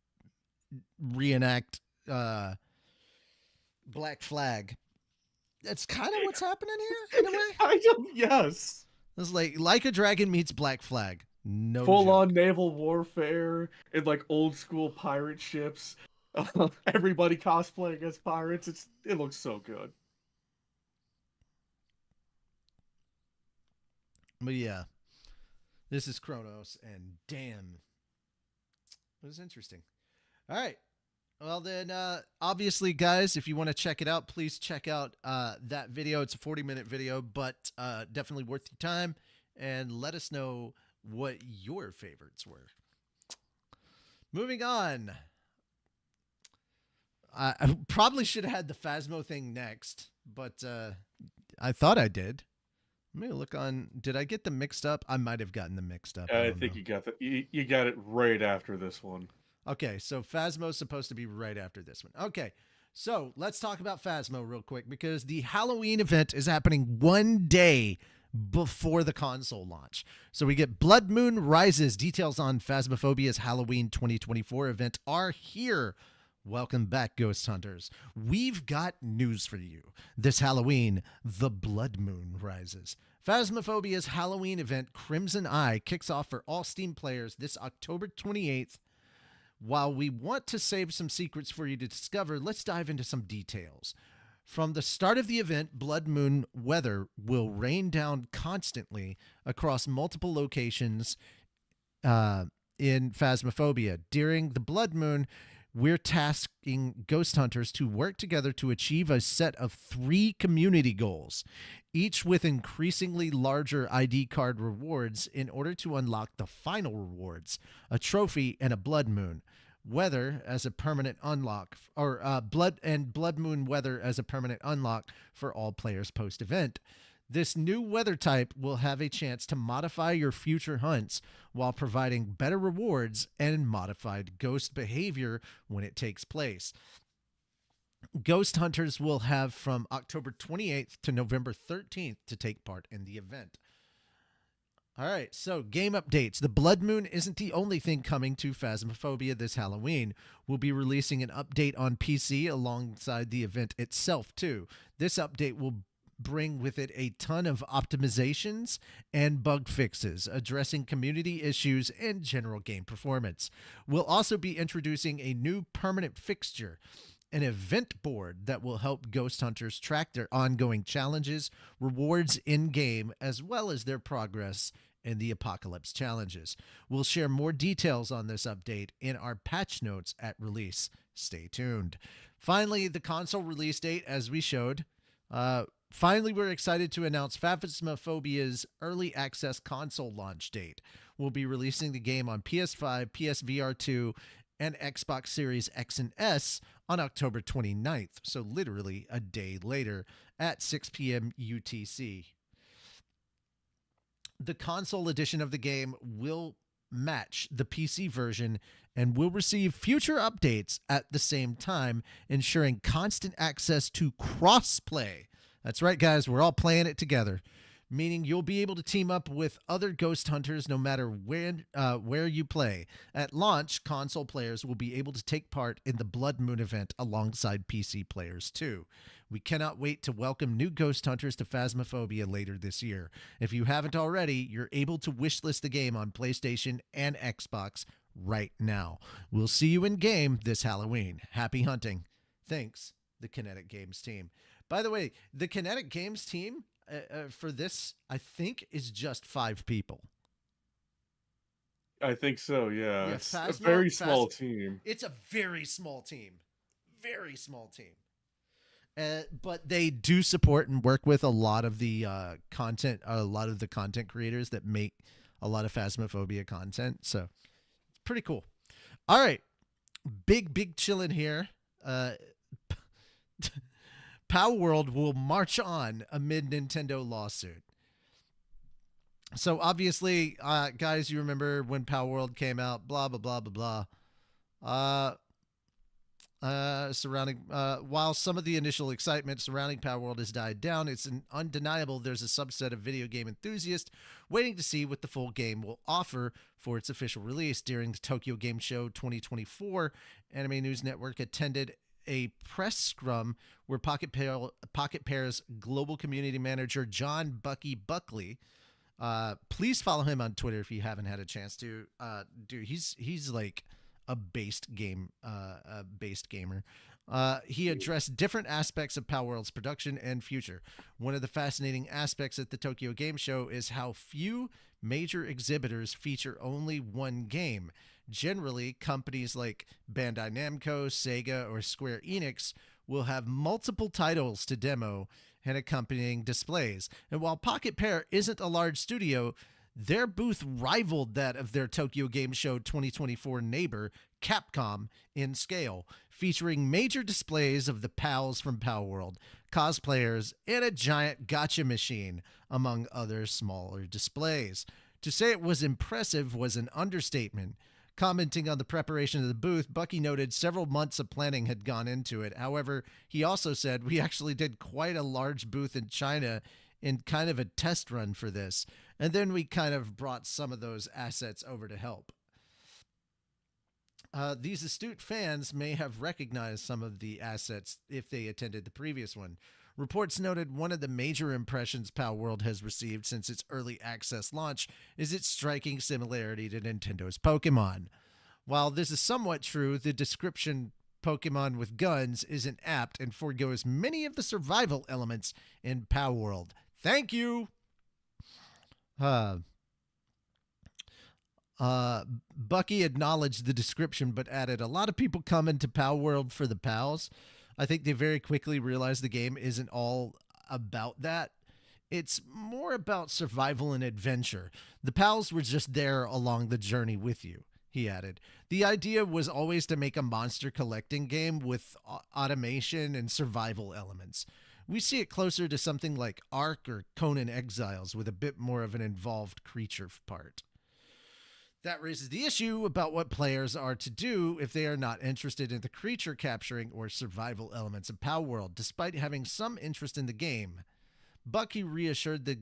A: reenact Black Flag, that's kind of what's happening here in a way.
B: Yes.
A: It's like a Dragon meets Black Flag. No
B: full
A: joke.
B: on naval warfare and like old school pirate ships. Everybody cosplaying as pirates. It looks so good.
A: But yeah, this is Chronos, and damn, it was interesting. All right. Well then, obviously, guys, if you want to check it out, please check out that video. It's a 40-minute video, but definitely worth your time. And let us know what your favorites were. Moving on. I probably should have had the Phasmo thing next, but I thought I did. Let me look on. Did I get them mixed up? I might have gotten them mixed up.
B: I think you got you got it right after this one.
A: Okay, so Phasmo's supposed to be right after this one. Okay, So let's talk about Phasmo real quick because the Halloween event is happening one day before the console launch. So we get Blood Moon Rises. Details on Phasmophobia's Halloween 2024 event are here. Welcome back, Ghost Hunters. We've got news for you. This Halloween, the Blood Moon Rises. Phasmophobia's Halloween event, Crimson Eye, kicks off for all Steam players this October 28th. While we want to save some secrets for you to discover, let's dive into some details. From the start of the event, blood moon weather will rain down constantly across multiple locations in Phasmophobia. During the blood moon, we're tasking ghost hunters to work together to achieve a set of 3 community goals, each with increasingly larger ID card rewards in order to unlock the final rewards, a trophy and a blood moon. Weather as a permanent unlock, or blood moon weather as a permanent unlock for all players post-event. This new weather type will have a chance to modify your future hunts while providing better rewards and modified ghost behavior when it takes place. Ghost hunters will have from October 28th to November 13th to take part in the event. All right, so game updates. The Blood Moon isn't the only thing coming to Phasmophobia this Halloween. We'll be releasing an update on PC alongside the event itself, too. This update will bring with it a ton of optimizations and bug fixes, addressing community issues and general game performance. We'll also be introducing a new permanent fixture, an event board that will help ghost hunters track their ongoing challenges, rewards in-game, as well as their progress in the Apocalypse challenges. We'll share more details on this update in our patch notes at release. Stay tuned. Finally, the console release date, as we showed. Finally, we're excited to announce Phasmophobia's early access console launch date. We'll be releasing the game on PS5, PSVR 2, and Xbox Series X and S on October 29th, so literally a day later at 6 p.m. UTC. The console edition of the game will match the PC version and will receive future updates at the same time, ensuring constant access to cross-play. That's right, guys, we're all playing it together, meaning you'll be able to team up with other ghost hunters no matter where you play. At launch, console players will be able to take part in the Blood Moon event alongside PC players too. We cannot wait to welcome new ghost hunters to Phasmophobia later this year. If you haven't already, you're able to wishlist the game on PlayStation and Xbox right now. We'll see you in game this Halloween. Happy hunting. Thanks, the Kinetic Games team. By the way, the Kinetic Games team for this, I think, is just 5 people.
B: I think so, yeah. It's a very small team.
A: It's a very small team. Very small team. But they do support and work with a lot of the content creators that make a lot of Phasmophobia content. So it's pretty cool. All right. Big chillin' here. Palworld will march on amid Nintendo lawsuit. So obviously, guys, you remember when Palworld came out, blah, blah, blah, blah, blah. While some of the initial excitement surrounding Palworld has died down, it's undeniable there's a subset of video game enthusiasts waiting to see what the full game will offer for its official release. During the Tokyo Game Show 2024, Anime News Network attended a press scrum where Pocket Pair's global community manager, John Bucky Buckley, please follow him on Twitter if you haven't had a chance to. Dude, he's like a based gamer. He addressed different aspects of Palworld's production and future. One of the fascinating aspects at the Tokyo Game Show is how few major exhibitors feature only one game. Generally, companies like Bandai Namco, Sega, or Square Enix will have multiple titles to demo and accompanying displays. And while Pocket Pair isn't a large studio, their booth rivaled that of their Tokyo Game Show 2024 neighbor, Capcom, in scale, featuring major displays of the pals from Palworld, cosplayers, and a giant gacha machine, among other smaller displays. To say it was impressive was an understatement. Commenting on the preparation of the booth, Bucky noted several months of planning had gone into it. However, he also said, we actually did quite a large booth in China in kind of a test run for this. And then we kind of brought some of those assets over to help. These astute fans may have recognized some of the assets if they attended the previous one. Reports noted one of the major impressions Palworld has received since its early access launch is its striking similarity to Nintendo's Pokemon. While this is somewhat true, the description Pokemon with guns isn't apt and forgoes many of the survival elements in Palworld. Thank you! Bucky acknowledged the description but added, a lot of people come into Palworld for the pals. I think they very quickly realized the game isn't all about that. It's more about survival and adventure. The pals were just there along the journey with you, he added. The idea was always to make a monster collecting game with automation and survival elements. We see it closer to something like Ark or Conan Exiles with a bit more of an involved creature part. That raises the issue about what players are to do if they are not interested in the creature capturing or survival elements of Palworld, despite having some interest in the game. Bucky reassured the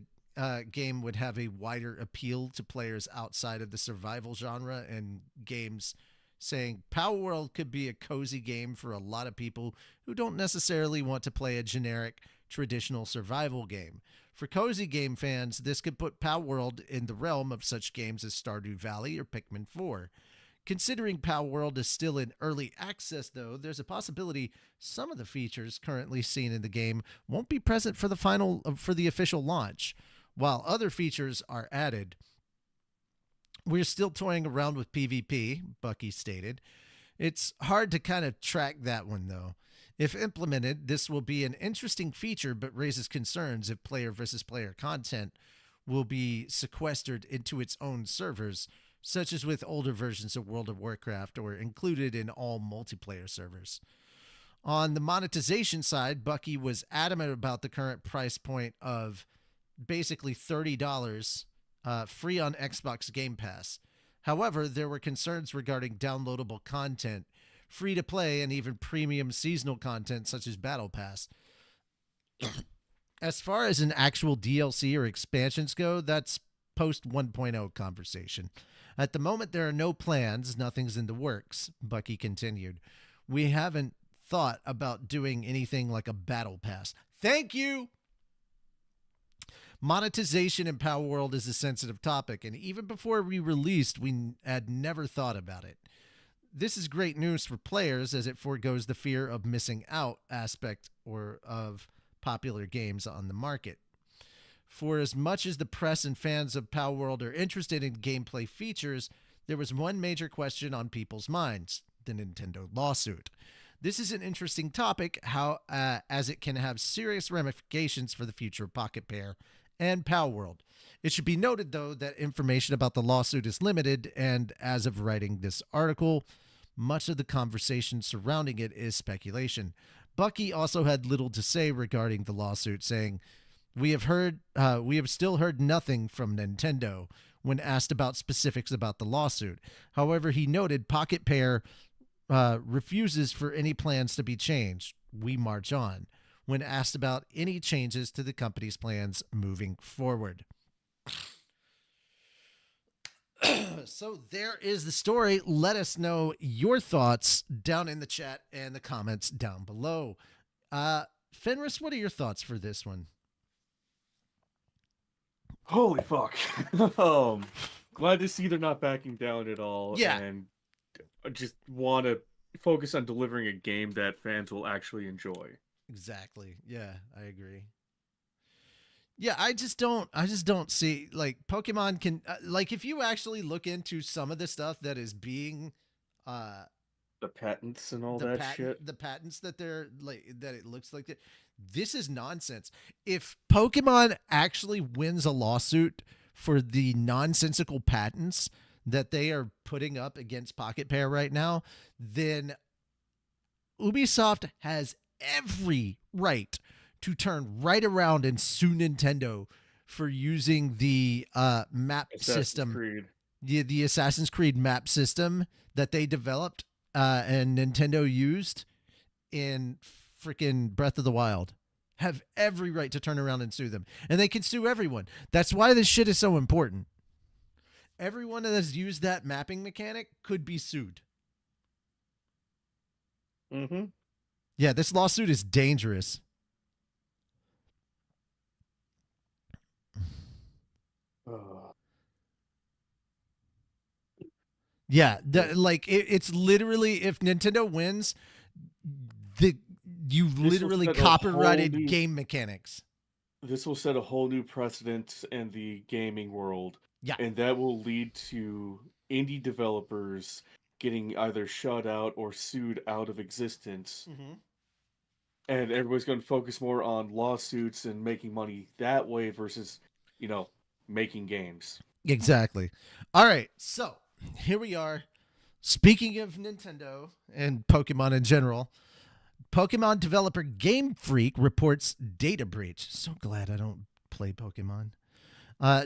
A: game would have a wider appeal to players outside of the survival genre and games, saying Palworld could be a cozy game for a lot of people who don't necessarily want to play a generic, traditional survival game. For cozy game fans, this could put Palworld in the realm of such games as Stardew Valley or Pikmin 4. Considering Palworld is still in early access, though, there's a possibility some of the features currently seen in the game won't be present for the official launch, while other features are added. We're still toying around with PvP, Bucky stated. It's hard to kind of track that one, though. If implemented, this will be an interesting feature, but raises concerns if player versus player content will be sequestered into its own servers, such as with older versions of World of Warcraft or included in all multiplayer servers. On the monetization side, Bucky was adamant about the current price point of basically $30 free on Xbox Game Pass. However, there were concerns regarding downloadable content, free-to-play, and even premium seasonal content such as Battle Pass. As far as an actual DLC or expansions go, that's post 1.0 conversation. At the moment, there are no plans. Nothing's in the works, Bucky continued. We haven't thought about doing anything like a Battle Pass. Thank you! Monetization in Palworld is a sensitive topic, and even before we released, we had never thought about it. This is great news for players as it forgoes the fear of missing out aspect or of popular games on the market. For as much as the press and fans of Palworld are interested in gameplay features, there was one major question on people's minds: the Nintendo lawsuit. This is an interesting topic, as it can have serious ramifications for the future of Pocket Pair and Palworld. It should be noted, though, that information about the lawsuit is limited, and as of writing this article, much of the conversation surrounding it is speculation. Bucky also had little to say regarding the lawsuit, saying, we have still heard nothing from Nintendo when asked about specifics about the lawsuit. However, he noted Pocket Pair refuses for any plans to be changed. We march on when asked about any changes to the company's plans moving forward. So there is the story. Let us know your thoughts down in the chat and the comments down below. Fenris, what are your thoughts for this one?
B: Holy fuck. Glad to see they're not backing down at all.
A: Yeah.
B: And I just want to focus on delivering a game that fans will actually enjoy.
A: Exactly. Yeah, I agree. Yeah, I just don't see, like, Pokemon can, like, if you actually look into some of the stuff that is being,
B: the patents and all that shit.
A: The patents that they're, like, that it looks like this is nonsense. If Pokemon actually wins a lawsuit for the nonsensical patents that they are putting up against Pocket Pair right now, then Ubisoft has every right to turn right around and sue Nintendo for using the map
B: Assassin's
A: system.
B: Creed.
A: the Assassin's Creed map system that they developed and Nintendo used in freaking Breath of the Wild, have every right to turn around and sue them. And they can sue everyone. That's why this shit is so important. Everyone that has used that mapping mechanic could be sued.
B: Mm-hmm.
A: Yeah, this lawsuit is dangerous. Yeah, it's literally, if Nintendo wins, you've literally copyrighted game mechanics.
B: This will set a whole new precedent in the gaming world.
A: Yeah.
B: And that will lead to indie developers getting either shut out or sued out of existence.
A: Mm-hmm.
B: And everybody's going to focus more on lawsuits and making money that way versus, making games.
A: Exactly. All right, so here we are. Speaking of Nintendo and Pokemon in general, Pokemon developer Game Freak reports data breach. So glad I don't play Pokemon.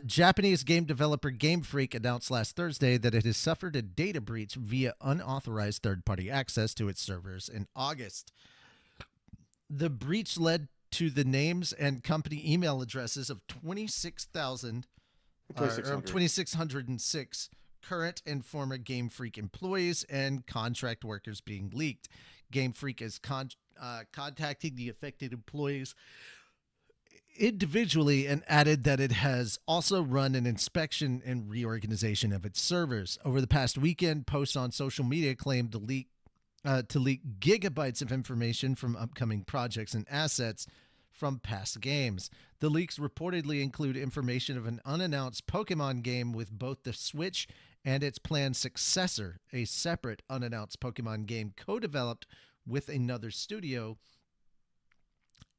A: Japanese game developer Game Freak announced last Thursday that it has suffered a data breach via unauthorized third-party access to its servers in August. The breach led to the names and company email addresses of 2,606 current and former Game Freak employees and contract workers being leaked. Game Freak is contacting the affected employees individually and added that it has also run an inspection and reorganization of its servers. Over the past weekend, posts on social media claimed to leak gigabytes of information from upcoming projects and assets from past games. The leaks reportedly include information of an unannounced Pokemon game with both the Switch and its planned successor, a separate unannounced Pokemon game co-developed with another studio,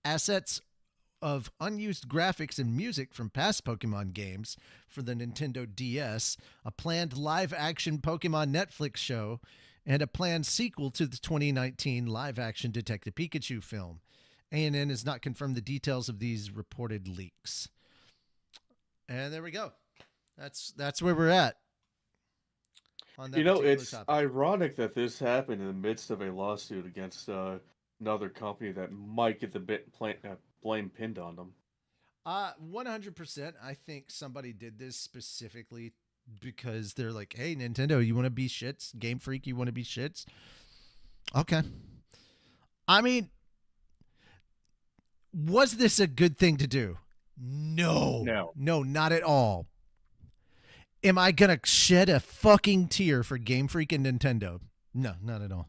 A: assets of unused graphics and music from past Pokemon games for the Nintendo DS, a planned live-action Pokemon Netflix show, and a planned sequel to the 2019 live-action Detective Pikachu film. ANN has not confirmed the details of these reported leaks. And there we go. That's where we're at.
B: It's ironic that this happened in the midst of a lawsuit against another company that might get the blame pinned on them.
A: 100%. I think somebody did this specifically because they're like, hey, Nintendo, you want to be shits? Game Freak, you want to be shits? Okay. I mean, was this a good thing to do? No, not at all. Am I going to shed a fucking tear for Game Freak and Nintendo? No, not at all.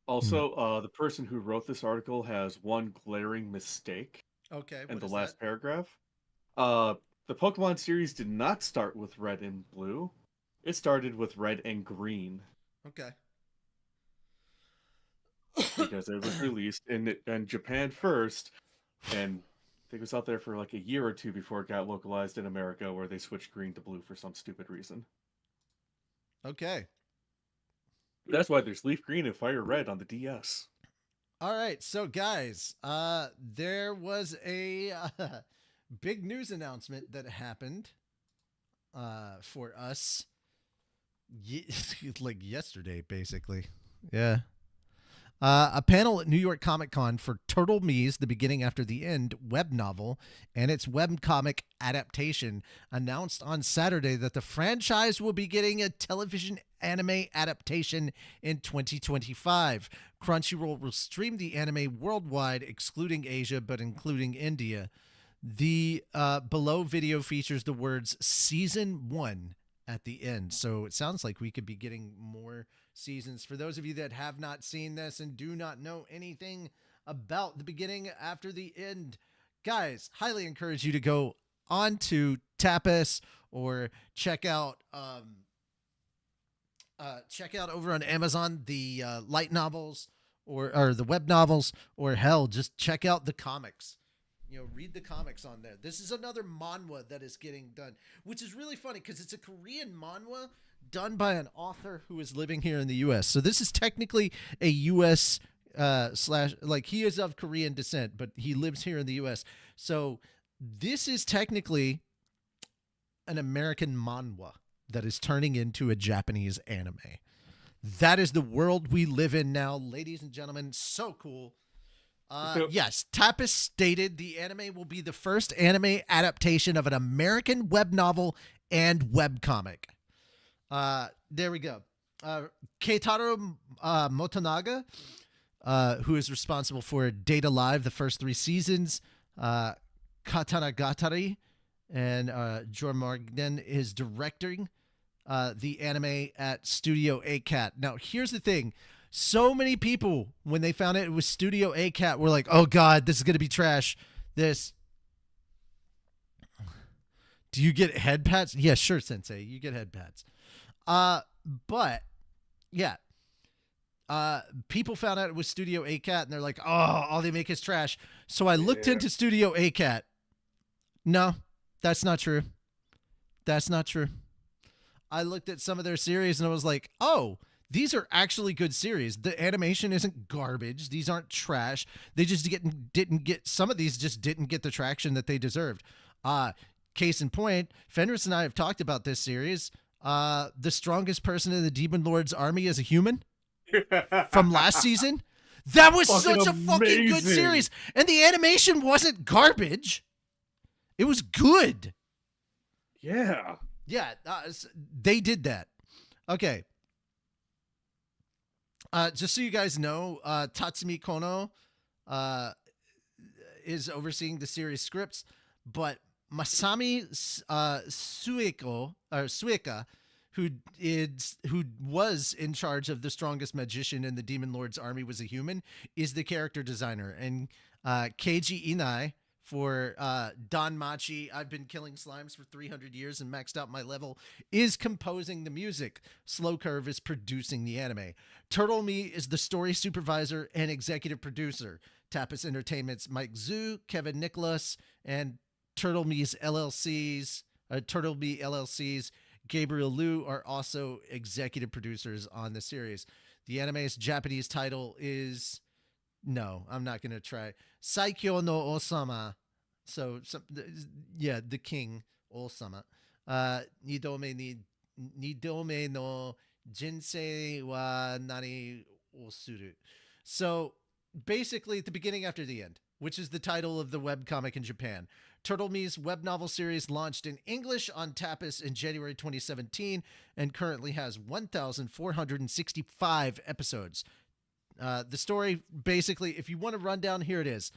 B: Also, the person who wrote this article has one glaring mistake.
A: Okay.
B: In the last paragraph. The Pokemon series did not start with red and blue. It started with red and green.
A: Okay.
B: Because it was released in Japan first, and I think it was out there for like a year or two before it got localized in America, where they switched green to blue for some stupid reason.
A: Okay.
B: That's why there's Leaf Green and Fire Red on the DS.
A: All right, so guys, there was a big news announcement that happened for us like yesterday, basically. Yeah. A panel at New York Comic Con for Turtle Me's The Beginning After the End web novel and its webcomic adaptation announced on Saturday that the franchise will be getting a television anime adaptation in 2025. Crunchyroll will stream the anime worldwide, excluding Asia, but including India. The below video features the words Season 1 at the end. So it sounds like we could be getting more seasons. For those of you that have not seen this and do not know anything about The Beginning After the End, guys, highly encourage you to go on to Tapas or check out over on Amazon the light novels or the web novels, or hell, just check out the comics. Read the comics on there. This is another manhwa that is getting done, which is really funny because it's a Korean manhwa done by an author who is living here in the U.S. So this is technically a U.S. He is of Korean descent, but he lives here in the U.S. So this is technically an American manhwa. that is turning into a Japanese anime. That is the world we live in now, ladies and gentlemen. So cool. Yes, Tapas stated the anime will be the first anime adaptation of an American web novel and webcomic. There we go. Keitaro Motonaga, who is responsible for Data Live, the first 3 seasons, Katanagatari, and Jormorgnen is directing the anime at Studio A-Cat. Now, here's the thing. So many people, when they found it was Studio A-Cat, were like, oh, God, this is going to be trash. This. Do you get head pats? Yeah, sure, Sensei. You get head pats. But, yeah. People found out it was Studio A-Cat, and they're like, oh, all they make is trash. So I looked into Studio A-Cat. No, that's not true. That's not true. I looked at some of their series, and I was like, oh, these are actually good series. The animation isn't garbage. These aren't trash. They just didn't get, some of these just didn't get the traction that they deserved. Case in point, Fenris and I have talked about this series. The strongest person in the Demon Lord's army is a human from last season. That was such a fucking good series. And the animation wasn't garbage. It was good.
B: Yeah.
A: Yeah, they did that. Okay. Just so you guys know, Tatsumi Kono is overseeing the series scripts, but Masami Sueka, who was in charge of the strongest magician in the Demon Lord's army was a human, is the character designer. And Keiji Inai for Danmachi, I've been killing slimes for 300 years and maxed out my level, is composing the music. Slow Curve is producing the anime. Turtle Me is the story supervisor and executive producer. Tapas Entertainment's Mike Zhu, Kevin Nicholas, and Turtle Me's Turtle Me LLC's Gabriel Liu are also executive producers on the series. The anime's Japanese title is... No, I'm not going to try. Saikyo no Osama. So, the king, Osama. Nidome no Jinsei wa nani o suru. So, basically, at the beginning after the end, which is the title of the webcomic in Japan. Turtle Me's web novel series launched in English on Tapas in January 2017 and currently has 1,465 episodes. The story, basically, if you want to run down, here it is.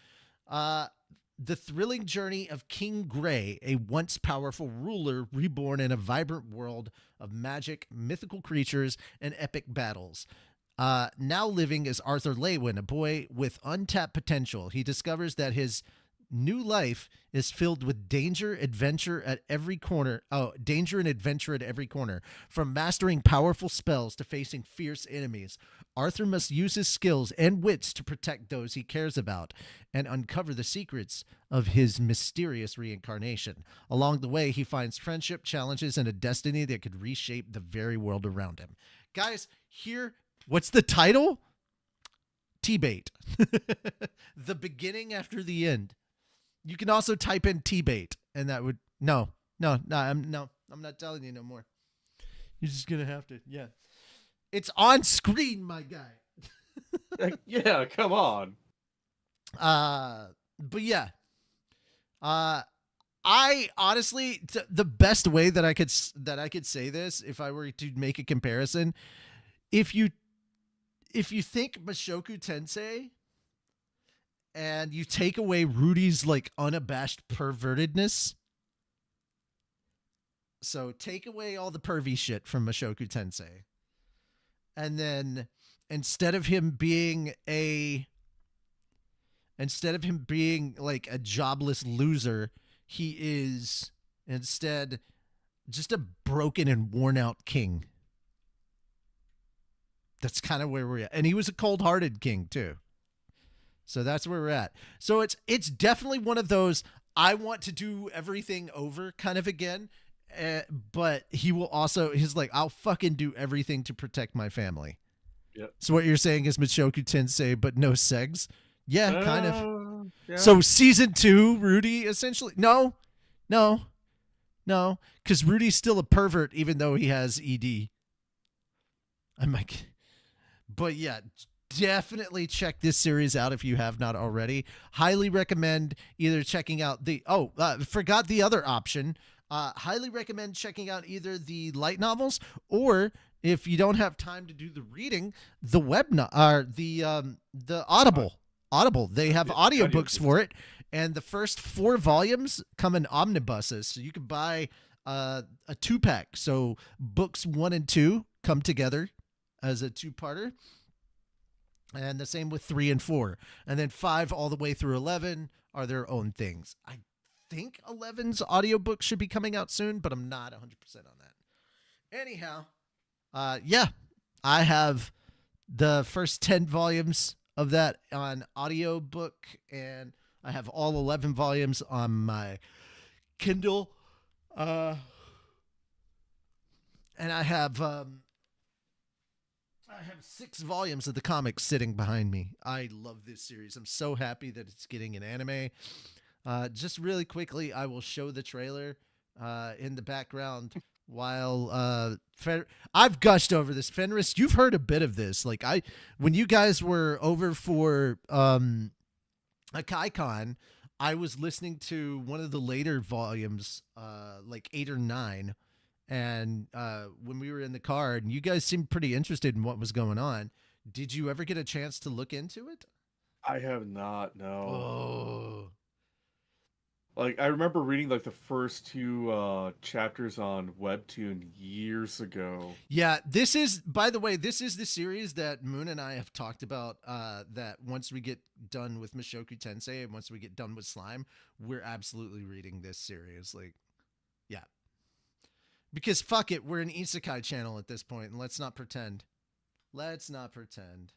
A: The thrilling journey of King Gray, a once powerful ruler reborn in a vibrant world of magic, mythical creatures, and epic battles. Now living as Arthur Lewin, a boy with untapped potential. He discovers that his new life is filled with danger and adventure at every corner. From mastering powerful spells to facing fierce enemies, Arthur must use his skills and wits to protect those he cares about and uncover the secrets of his mysterious reincarnation. Along the way, he finds friendship, challenges, and a destiny that could reshape the very world around him. Guys, what's the title? Tbate. The beginning after the end. You can also type in Tbate, and that would... No, I'm not telling you no more. You're just going to have to, yeah. It's on screen, my guy.
B: Yeah, come on.
A: But yeah. I honestly, the best way that I could say this, if I were to make a comparison, if you think Mushoku Tensei and you take away Rudy's like unabashed pervertedness, so take away all the pervy shit from Mushoku Tensei, and then instead of him being like a jobless loser, he is instead just a broken and worn out king. That's kind of where we're at. And he was a cold-hearted king too. So that's where we're at. So it's definitely one of those I want to do everything over kind of again. But he's like, I'll fucking do everything to protect my family.
B: Yep.
A: So what you're saying is Mushoku Tensei, but no segs? Yeah, kind of.
B: Yeah.
A: So season 2, Rudy, essentially. No. No, because Rudy's still a pervert even though he has ED. I'm like, but yeah, definitely check this series out if you have not already. Highly recommend either checking out forgot the other option. Highly recommend checking out either the light novels or if you don't have time to do the reading, the the Audible. Audible. They have audiobooks for it, and the first 4 volumes come in omnibuses, so you can buy a 2-pack. So books 1 and 2 come together as a 2-parter. And the same with 3 and 4. And then 5 all the way through 11 are their own things. I think 11's audiobook should be coming out soon, but I'm not 100% on that. Anyhow, yeah, I have the first 10 volumes of that on audiobook, and I have all 11 volumes on my Kindle. And I have 6 volumes of the comics sitting behind me. I love this series. I'm so happy that it's getting an anime. Just really quickly, I will show the trailer in the background while I've gushed over this. Fenris, you've heard a bit of this. Like when you guys were over for a KaiCon, I was listening to one of the later volumes, like 8 or 9. And when we were in the car, and you guys seemed pretty interested in what was going on. Did you ever get a chance to look into it?
B: I have not, no.
A: Oh.
B: Like, I remember reading, like, the first 2 chapters on Webtoon years ago.
A: Yeah, by the way, this is the series that Moon and I have talked about, that once we get done with Mushoku Tensei and once we get done with Slime, we're absolutely reading this series. Like, yeah. Because fuck it, we're an isekai channel at this point, and let's not pretend. Let's not pretend.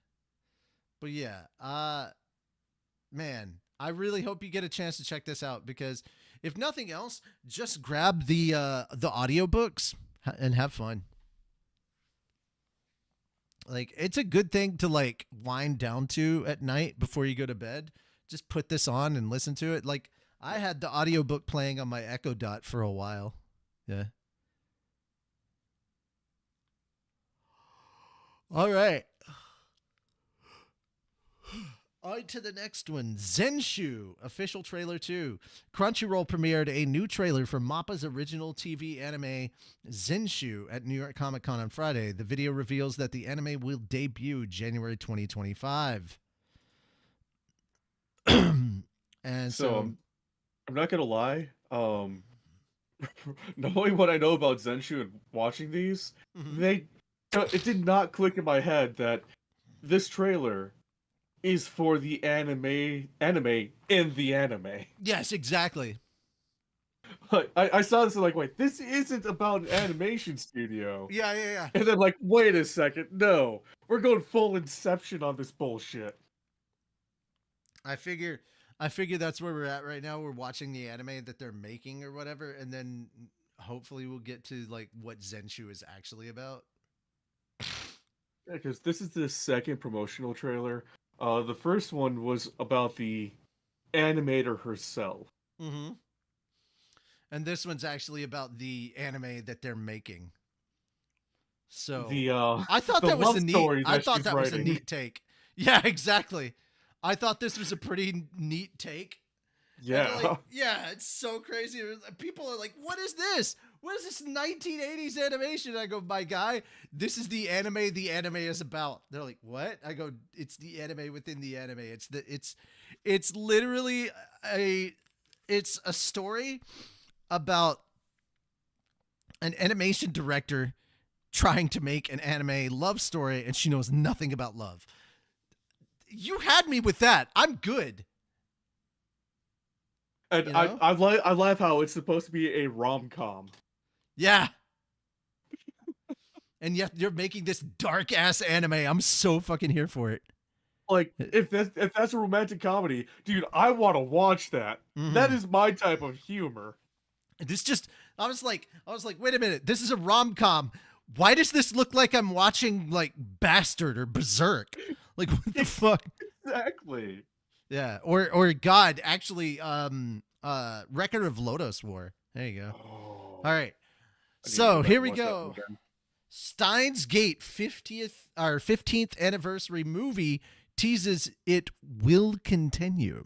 A: But yeah, man, I really hope you get a chance to check this out, because if nothing else, just grab the audiobooks and have fun. Like, it's a good thing to like wind down to at night before you go to bed. Just put this on and listen to it. Like, I had the audiobook playing on my Echo Dot for a while. Yeah. All right. On to the next one. Zenshu, official trailer 2. Crunchyroll premiered a new trailer for MAPPA's original TV anime Zenshu at New York Comic Con on Friday. The video reveals that the anime will debut January 2025. And so
B: I'm not gonna lie. Knowing what I know about Zenshu and watching these, it did not click in my head that this trailer is for the anime in the anime.
A: Yes, exactly.
B: Like, I saw this and like, wait, this isn't about an animation studio.
A: Yeah.
B: And then like, wait a second, no, we're going full Inception on this bullshit.
A: I figure that's where we're at right now. We're watching the anime that they're making or whatever, and then hopefully we'll get to like what Zenshu is actually about.
B: Yeah, because this is the second promotional trailer. The first one was about the animator herself.
A: Mm-hmm. And this one's actually about the anime that they're making. So I thought that was a neat take. Yeah, exactly. I thought this was a pretty neat take.
B: Yeah.
A: Like, yeah, it's so crazy. People are like, what is this? What is this 1980s animation? I go, my guy, this is the anime is about. They're like, what? I go, it's the anime within the anime. It's literally a story about an animation director trying to make an anime love story, and she knows nothing about love. You had me with that. I'm good.
B: And you know? I love how it's supposed to be a rom-com.
A: Yeah. And yet you're making this dark ass anime. I'm so fucking here for it.
B: Like, if that's a romantic comedy, dude, I want to watch that. Mm-hmm. That is my type of humor.
A: I was like, wait a minute, this is a rom-com. Why does this look like I'm watching like Bastard or Berserk? Like, what the fuck?
B: Exactly.
A: Yeah, or God, actually, Record of Lodoss War. There you go.
B: Oh.
A: All right.
B: I need to go
A: So
B: back
A: here
B: and
A: we
B: watch that one
A: go.
B: again.
A: Steins Gate 15th anniversary movie teases it will continue.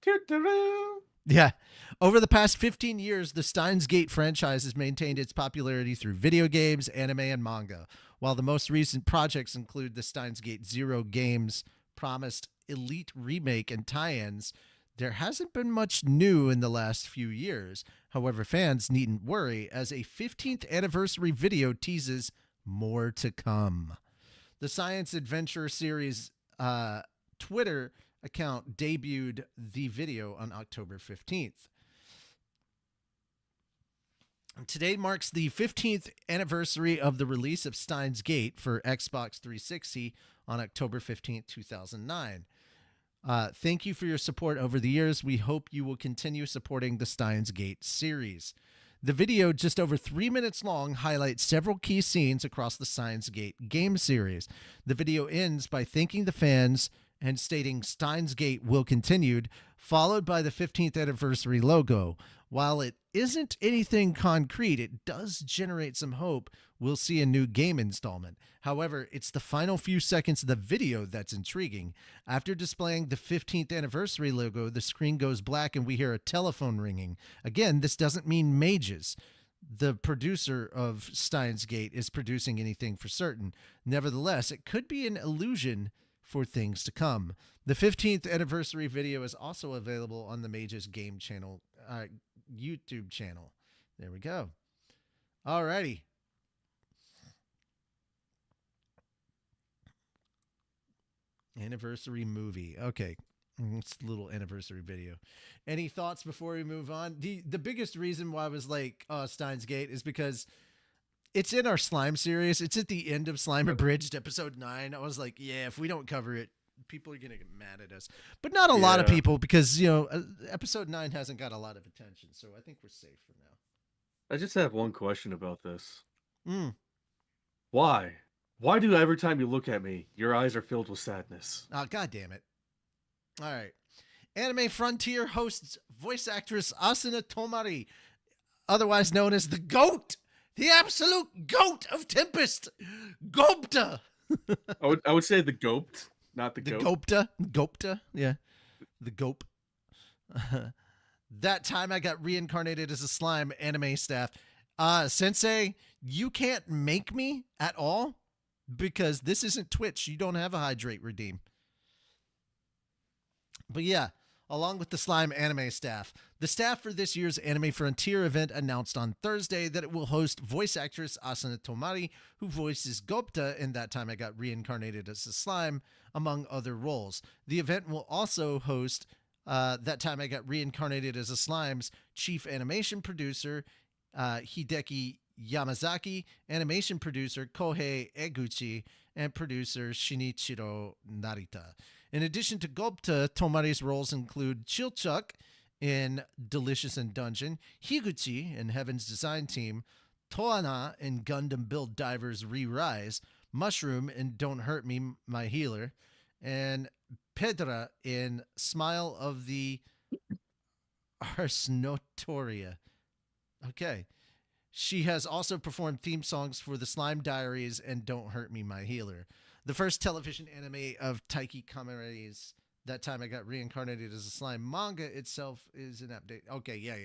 B: Doo-doo-doo.
A: Yeah. Over the past 15 years, the Steins Gate franchise has maintained its popularity through video games, anime, and manga. While the most recent projects include the Steins Gate Zero games promised Elite remake and tie-ins, there hasn't been much new in the last few years. However, fans needn't worry, as a 15th anniversary video teases more to come. The Science Adventure series Twitter account debuted the video on October 15th. Today marks the 15th anniversary of the release of Steins Gate for Xbox 360 on October 15th, 2009. Thank you for your support over the years. We hope you will continue supporting the Steins Gate series. The video, just over 3 minutes long, highlights several key scenes across the Steins Gate game series. The video ends by thanking the fans and stating Steins Gate will continue, followed by the 15th anniversary logo. While it isn't anything concrete, it does generate some hope we'll see a new game installment. However, it's the final few seconds of the video that's intriguing. After displaying the 15th anniversary logo, the screen goes black and we hear a telephone ringing. Again, this doesn't mean mages. The producer of Steins Gate is producing anything for certain. Nevertheless, it could be an illusion for things to come. The 15th anniversary video is also available on the Mages Game Channel YouTube channel. There we go. Alrighty. Anniversary movie. Okay. It's a little anniversary video. Any thoughts before we move on? The biggest reason why I was like, Steins Gate is because it's in our Slime series. It's at the end of Slime Abridged, episode 9. I was like, yeah, if we don't cover it, people are going to get mad at us. But not a lot of people because, episode 9 hasn't got a lot of attention. So I think we're safe for now.
B: I just have one question about this. Why? Why do every time you look at me, your eyes are filled with sadness?
A: Oh, God damn it. All right. Anime Frontier hosts voice actress Asuna Tomari, otherwise known as the GOAT, the absolute GOAT of Tempest, Gopta.
B: I would say the GOAT, not the GOAT.
A: Gopta, yeah. The Gope. That time I got reincarnated as a slime anime staff. Sensei, you can't make me at all because this isn't Twitch. You don't have a hydrate redeem. But yeah, along with the slime anime staff, the staff for this year's Anime Frontier event announced on Thursday that it will host voice actress Asuna Tomari, who voices Gopta in That Time I Got Reincarnated as a Slime, among other roles. The event will also host That Time I Got Reincarnated as a Slime's chief animation producer, Hideki Yamazaki, animation producer Kohei Eguchi, and producer Shinichiro Narita. In addition to Gopta, Tomari's roles include Chilchuk in Delicious and Dungeon, Higuchi in Heaven's Design Team, Toana in Gundam Build Divers Re-Rise, Mushroom in Don't Hurt Me, My Healer, and Pedra in Smile of the Arsnotoria. Okay. She has also performed theme songs for The Slime Diaries and Don't Hurt Me, My Healer. The first television anime of Taiki Kamari's That Time I Got Reincarnated as a Slime manga itself is an update. Okay, yeah.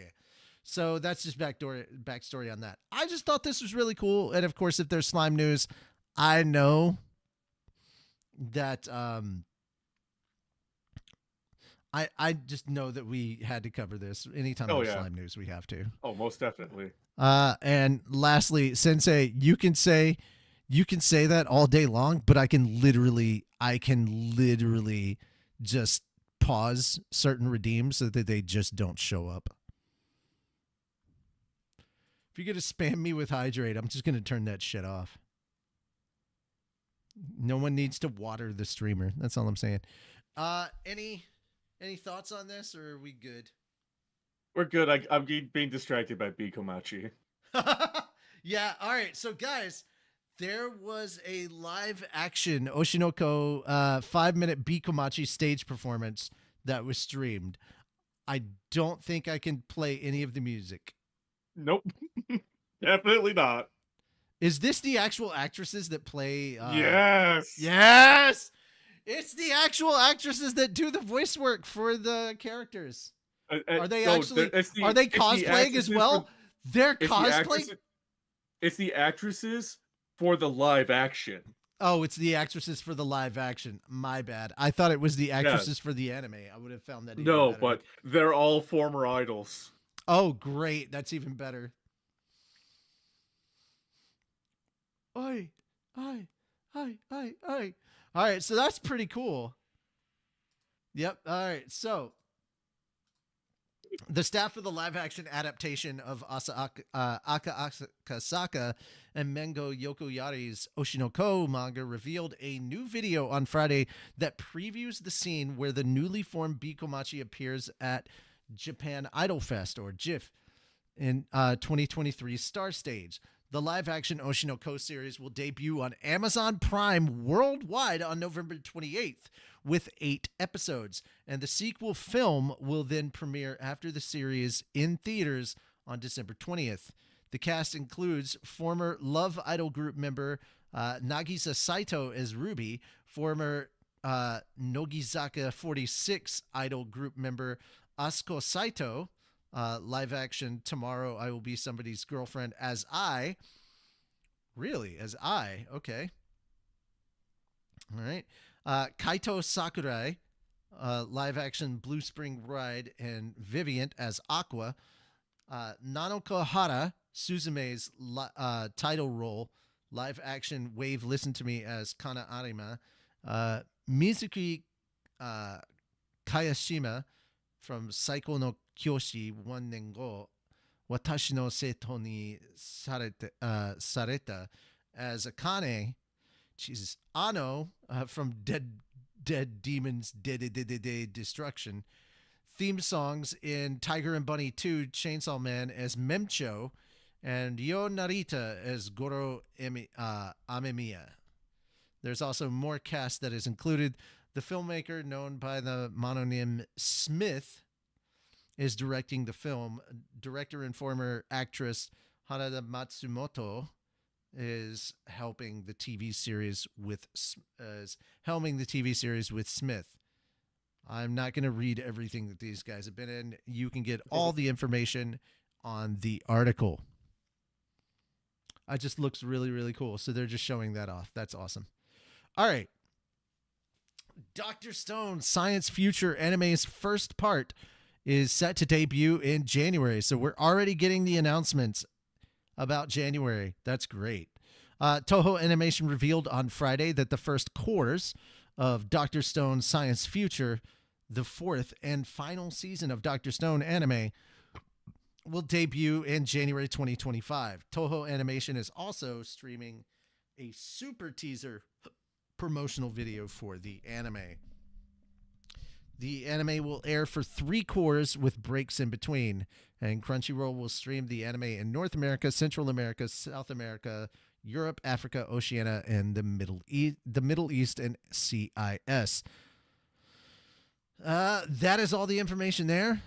A: So that's just backstory on that. I just thought this was really cool. And of course, if there's slime news, I know that I just know that we had to cover this. Anytime there's slime news, we have to.
B: Oh, most definitely.
A: And lastly, Sensei, you can say that all day long, but I can literally just pause certain redeems so that they just don't show up. If you're going to spam me with hydrate, I'm just going to turn that shit off. No one needs to water the streamer. That's all I'm saying. Any thoughts on this, or are we good?
B: We're good. I'm being distracted by Bikomachi.
A: Yeah, all right. So, guys, there was a live action Oshi No Ko 5-minute Bikomachi stage performance that was streamed. I don't think I can play any of the music.
B: Nope. Definitely not.
A: Is this the actual actresses that play?
B: Yes.
A: Yes. It's the actual actresses that do the voice work for the characters. Are they
B: No,
A: actually? Are they cosplaying as well? They're
B: It's the
A: cosplaying.
B: It's the actresses for the live action.
A: Oh, it's the actresses for the live action. My bad. I thought it was the actresses for the anime. I would have found that even better.
B: But they're all former idols.
A: Oh, great. That's even better. Oi, oi, oi, oi, oi. All right, so that's pretty cool. Yep. All right, so the staff of the live-action adaptation of Aka Akasaka and Mengo Yokoyari's Oshi No Ko manga revealed a new video on Friday that previews the scene where the newly formed Bikomachi appears at Japan Idol Fest, or JIF, in 2023's Star Stage. The live-action Oshi No Ko series will debut on Amazon Prime worldwide on November 28th with 8 episodes, and the sequel film will then premiere after the series in theaters on December 20th. The cast includes former Love Idol group member Nagisa Saito as Ruby, former Nogizaka 46 Idol group member Asuko Saito, live action Tomorrow I Will Be Somebody's Girlfriend as I. Really? As I? Okay. All right. Kaito Sakurai, live action Blue Spring Ride and Viviant as Aqua. Nanoko Hara, Suzume's title role, live action Wave Listen to Me as Kana Arima. Mizuki Kayashima from Saiko no Kyoshi 1 nen go, Watashi no Seito ni Sareta as Akane. Jesus. Ano from Dead Demons Dead Destruction. Theme songs in Tiger and Bunny 2 Chainsaw Man as Memcho, and Yo Narita as Goro Amemiya. There's also more cast that is included. The filmmaker, known by the mononym Smith, is directing the film. Director and former actress Hanada Matsumoto is helming the TV series with Smith. I'm not going to read everything that these guys have been in. You can get all the information on the article. It just looks really, really cool. So they're just showing that off. That's awesome. All right. Dr. Stone Science Future anime's first part is set to debut in January. So we're already getting the announcements about January. That's great. Toho Animation revealed on Friday that the first course of Dr. Stone Science Future, the 4th and final season of Dr. Stone anime, will debut in January 2025. Toho Animation is also streaming a super teaser promotional video for the anime. The anime will air for 3 quarters with breaks in between, and Crunchyroll will stream the anime in North America, Central America, South America, Europe, Africa, Oceania, and the Middle East and CIS. That is all the information there.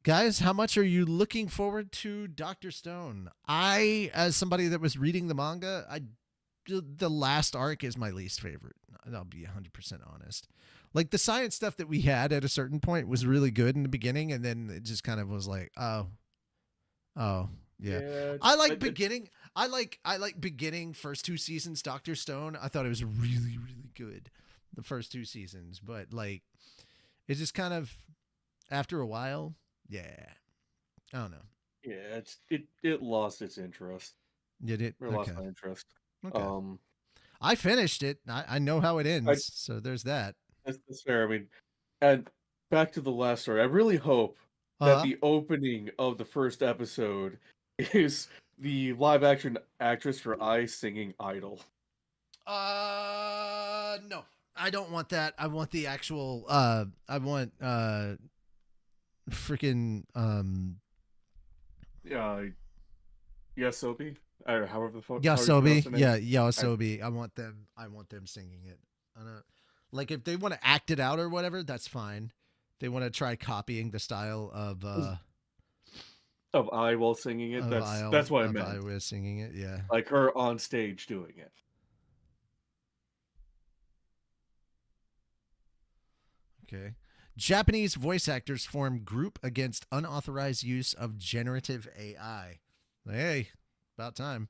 A: Guys, how much are you looking forward to Dr. Stone? I, as somebody that was reading the manga, the last arc is my least favorite. I'll be 100% honest. Like, the science stuff that we had at a certain point was really good in the beginning, and then it just kind of was like, oh, yeah. I like beginning first 2 seasons Dr. Stone. I thought it was really, really good, the first 2 seasons, but like, it's just kind of, after a while, yeah, I don't know.
B: Yeah, it lost its interest.
A: Did it? Okay.
B: Lost my interest.
A: Okay. I finished it. I know how it ends, so there's that.
B: That's fair. I mean, and back to the last story. I really hope that the opening of the first episode is the live action actress for I singing Idol.
A: No. I don't want that. I want the actual I want freaking
B: Yasobi, or however the fuck.
A: Yasobi. Yeah, Yasobi. I want them singing it. I don't, like, if they want to act it out or whatever, that's fine. They want to try copying the style of
B: Of I while singing it.
A: of
B: That's what I meant.
A: Iowa singing it. Yeah.
B: Like her on stage doing it.
A: Okay. Japanese voice actors form group against unauthorized use of generative AI. Hey, about time.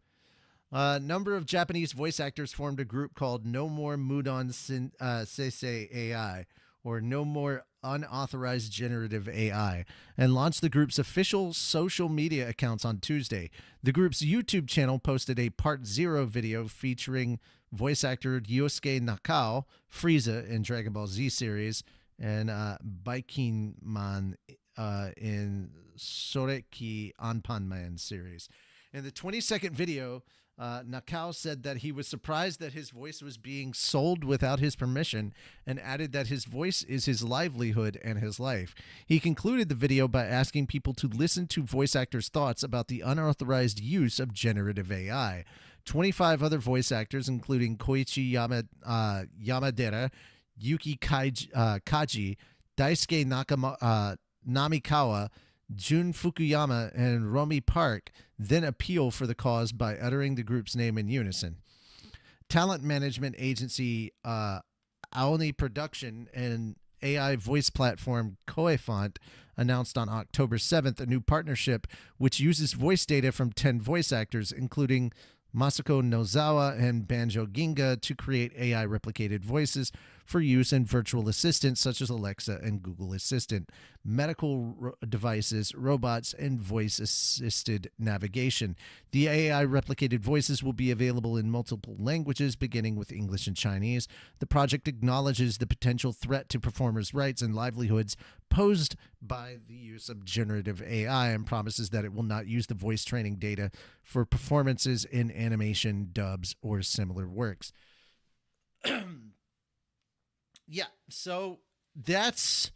A: A number of Japanese voice actors formed a group called No More Seisei AI, or No More Unauthorized Generative AI, and launched the group's official social media accounts on Tuesday. The group's YouTube channel posted a Part Zero video featuring voice actor Yosuke Nakao, Frieza in Dragon Ball Z series, and Baikinman in Soreki Anpanman series. In the 20-second video, Nakao said that he was surprised that his voice was being sold without his permission and added that his voice is his livelihood and his life. He concluded the video by asking people to listen to voice actors' thoughts about the unauthorized use of generative AI. 25 other voice actors, including Koichi Yamadera, Yuki Kaji, Daisuke Namikawa, Jun Fukuyama, and Romi Park, then appeal for the cause by uttering the group's name in unison. Talent management agency Aoni Production and AI voice platform Koefont announced on October 7th a new partnership which uses voice data from 10 voice actors, including Masako Nozawa and Banjo Ginga, to create AI replicated voices for use in virtual assistants such as Alexa and Google Assistant, medical devices, robots, and voice assisted navigation. The AI replicated voices will be available in multiple languages, beginning with English and Chinese. The project acknowledges the potential threat to performers' rights and livelihoods posed by the use of generative AI and promises that it will not use the voice training data for performances in animation, dubs, or similar works. Yeah, so that's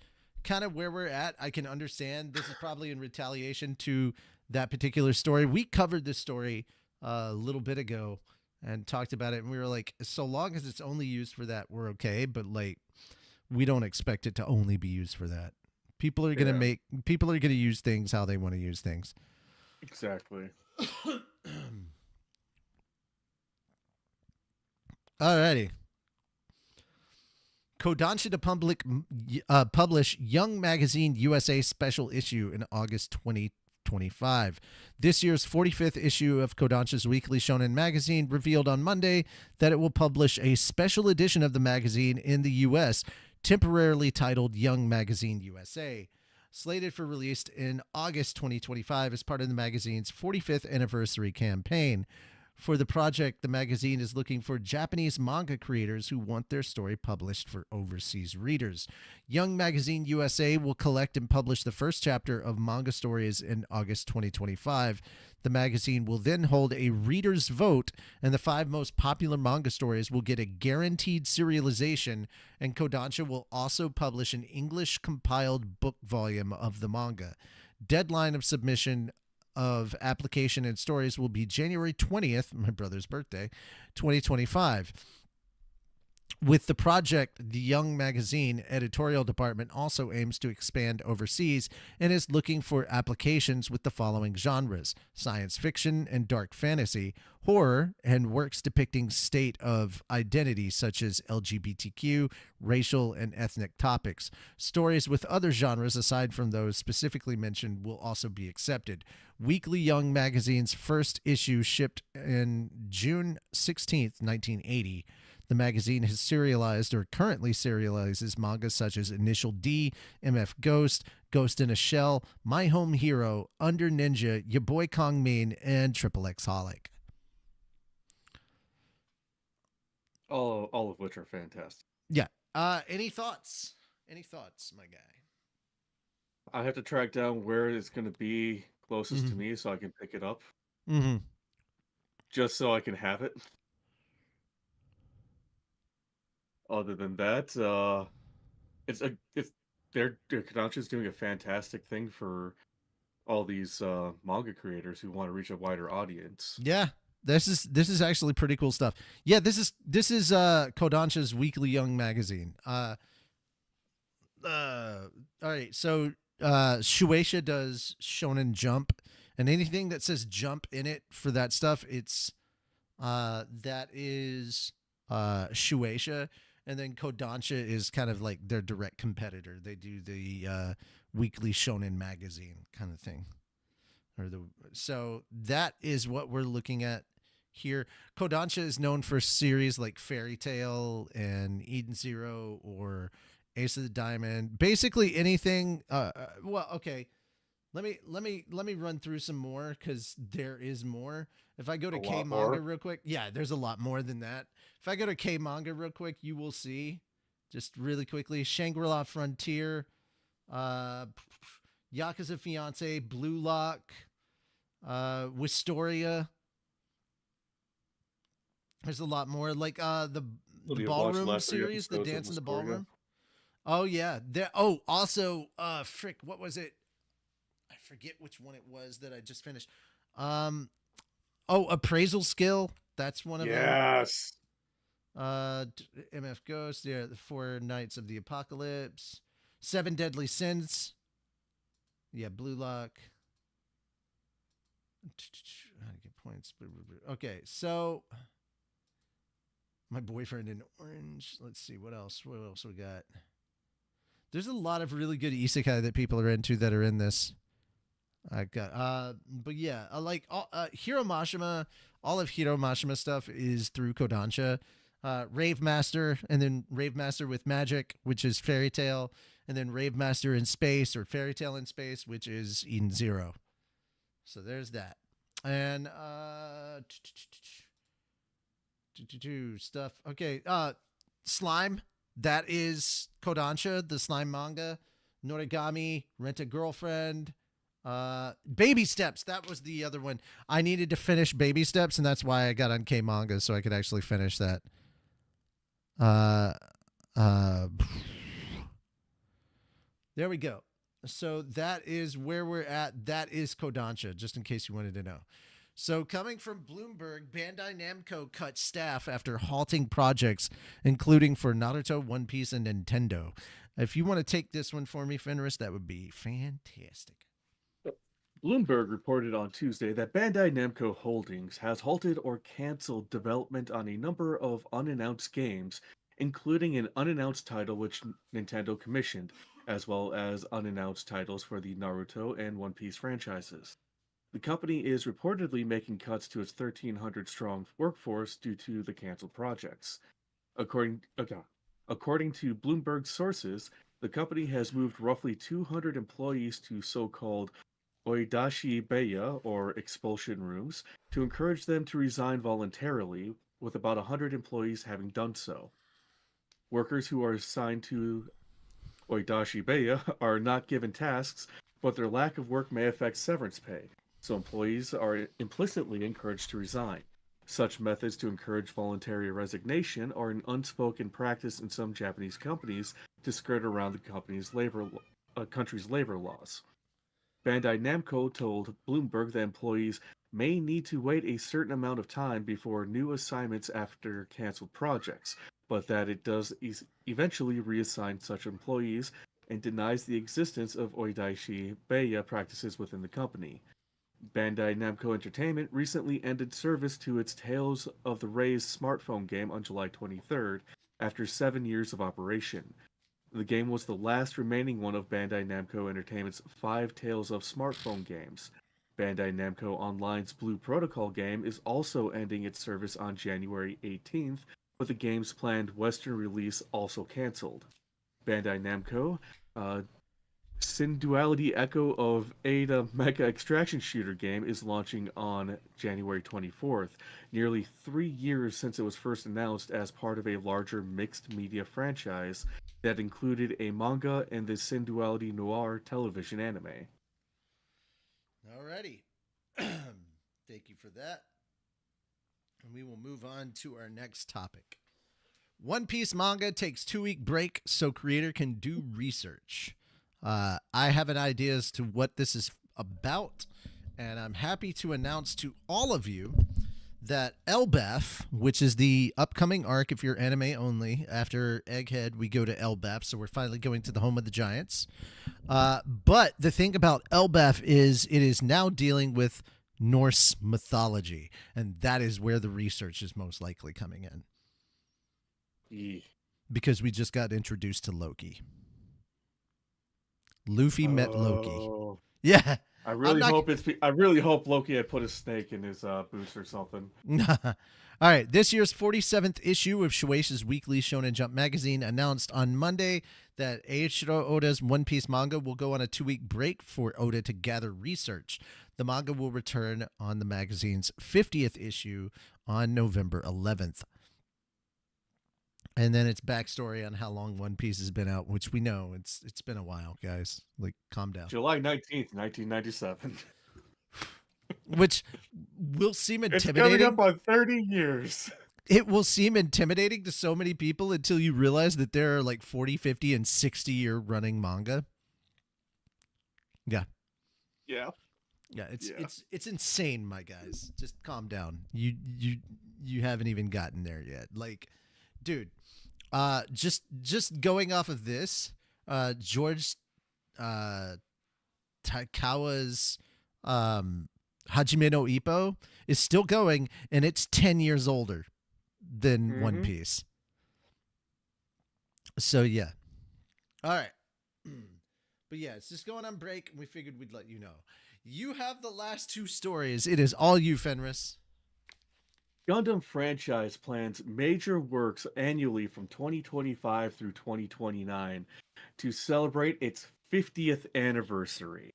A: kind of where we're at. I can understand this is probably in retaliation to that particular story. We covered this story a little bit ago and talked about it, and we were like, so long as it's only used for that, we're okay, but like we don't expect it to only be used for that. People are going to use things how they want to use things.
B: Exactly.
A: Alrighty. Kodansha to publish Young Magazine USA special issue in August 2025. This year's 45th issue of Kodansha's Weekly Shonen magazine revealed on Monday that it will publish a special edition of the magazine in the U.S., temporarily titled Young Magazine USA. Slated for release in August 2025 as part of the magazine's 45th anniversary campaign. For the project, the magazine is looking for Japanese manga creators who want their story published for overseas readers. Young Magazine USA will collect and publish the first chapter of manga stories in August 2025. The magazine will then hold a reader's vote, and the 5 most popular manga stories will get a guaranteed serialization, and Kodansha will also publish an English compiled book volume of the manga. Deadline of submission of application and stories will be January 20th, my brother's birthday, 2025. With the project, the Young Magazine editorial department also aims to expand overseas and is looking for applications with the following genres: science fiction and dark fantasy, horror, and works depicting state of identity such as LGBTQ, racial, and ethnic topics. Stories with other genres aside from those specifically mentioned will also be accepted. Weekly Young Magazine's first issue shipped in June 16th, 1980. The magazine has serialized or currently serializes manga such as Initial D, MF Ghost, Ghost in a Shell, My Home Hero, Under Ninja, Ya Boy Kong Min, and Triple X Holic.
B: All of which are fantastic.
A: Yeah. Any thoughts? Any thoughts, my guy?
B: I have to track down where it's going to be closest to me so I can pick it up.
A: Mm-hmm.
B: Just so I can have it. Other than that, Kodansha's doing a fantastic thing for all these manga creators who want to reach a wider audience.
A: Yeah, this is actually pretty cool stuff. Yeah, this is Kodansha's Weekly Young Magazine. All right, so Shueisha does Shonen Jump, And anything that says jump in it for that stuff, it's that is Shueisha. And then Kodansha is kind of like their direct competitor. They do the weekly shonen magazine kind of thing. So that is what we're looking at here. Kodansha is known for series like Fairy Tail and Eden Zero or Ace of the Diamond. Basically anything. Well, okay. Let me run through some more because there is more. If I go to K Manga real quick, yeah, there's a lot more than that. If I go to K Manga real quick, you will see just really quickly Shangri-La Frontier, Yakuza Fiance, Blue Lock, Wistoria. There's a lot more like the ballroom series, the Dance in the Ballroom. Oh yeah, there. Oh, also, frick, what was it? I forget which one it was that I just finished. Appraisal Skill. That's one of them.
B: Yes.
A: MF Ghost. Yeah, the 4 Nights of the Apocalypse. 7 Deadly Sins. Yeah, Blue Lock. How to get points? Okay, so My Boyfriend in Orange. Let's see what else. What else we got? There's a lot of really good isekai that people are into that are in this. I got but yeah, I like Hiro Mashima. All of Hiro Mashima stuff is through Kodansha. Rave Master, and then Rave Master with Magic, which is Fairy Tail, and then Rave Master in Space or Fairy Tail in Space, which is Eden Zero. So there's that. And stuff. Okay, Slime, that is Kodansha, the Slime manga. Norigami, Rent a Girlfriend. Baby Steps, that was the other one. I needed to finish Baby Steps, and that's why I got on K Manga, so I could actually finish that. There we go. So that is where we're at. That is Kodansha, just in case you wanted to know. So coming from Bloomberg, Bandai Namco cut staff after halting projects, including for Naruto, One Piece, and Nintendo. If you want to take this one for me, Fenris, that would be fantastic.
B: Bloomberg reported on Tuesday that Bandai Namco Holdings has halted or canceled development on a number of unannounced games, including an unannounced title which Nintendo commissioned, as well as unannounced titles for the Naruto and One Piece franchises. The company is reportedly making cuts to its 1,300-strong workforce due to the canceled projects. According to Bloomberg sources, the company has moved roughly 200 employees to so-called Oidashi Beya, or expulsion rooms, to encourage them to resign voluntarily, with about 100 employees having done so. Workers who are assigned to Oidashi Beya are not given tasks, but their lack of work may affect severance pay, so employees are implicitly encouraged to resign. Such methods to encourage voluntary resignation are an unspoken practice in some Japanese companies to skirt around the country's labor laws. Bandai Namco told Bloomberg that employees may need to wait a certain amount of time before new assignments after canceled projects, but that it does eventually reassign such employees and denies the existence of Oidashi Beya practices within the company. Bandai Namco Entertainment recently ended service to its Tales of the Rays smartphone game on July 23rd, after 7 years of operation. The game was the last remaining one of Bandai Namco Entertainment's 5 Tales of smartphone games. Bandai Namco Online's Blue Protocol game is also ending its service on January 18th, with the game's planned Western release also cancelled. Bandai Namco, Synduality Echo of Ada Mecha Extraction Shooter game is launching on January 24th, nearly 3 years since it was first announced as part of a larger mixed media franchise that included a manga and the Synduality Noir television anime.
A: Alrighty. Thank you for that. And we will move on to our next topic. One Piece manga takes 2-week break so creator can do research. I have an idea as to what this is about, and I'm happy to announce to all of you that Elbaf, which is the upcoming arc if you're anime only, after Egghead, we go to Elbaf. So we're finally going to the home of the giants. But the thing about Elbaf is it is now dealing with Norse mythology, and that is where the research is most likely coming in.
B: Yeah.
A: Because we just got introduced to Loki. Luffy met Loki. Yeah.
B: I really hope Loki had put a snake in his boots or something.
A: All right. This year's 47th issue of Shueisha's weekly Shonen Jump magazine announced on Monday that Eiichiro Oda's One Piece manga will go on a 2-week break for Oda to gather research. The manga will return on the magazine's 50th issue on November 11th. And then it's backstory on how long One Piece has been out, which we know it's been a while, guys. Like, calm down.
B: July 19th, 1997.
A: Which will seem intimidating.
B: It's coming up on 30 years.
A: It will seem intimidating to so many people until you realize that there are like 40, 50, and 60-year running manga. Yeah.
B: Yeah.
A: Yeah, it's insane, my guys. Just calm down. You haven't even gotten there yet. Like, dude, just going off of this, George Takawa's Hajime no Ippo is still going, and it's 10 years older than One Piece. So yeah. All right. But yeah, it's just going on break, and we figured we'd let you know. You have the last two stories. It is all you, Fenris.
B: Gundam franchise plans major works annually from 2025 through 2029 to celebrate its 50th anniversary.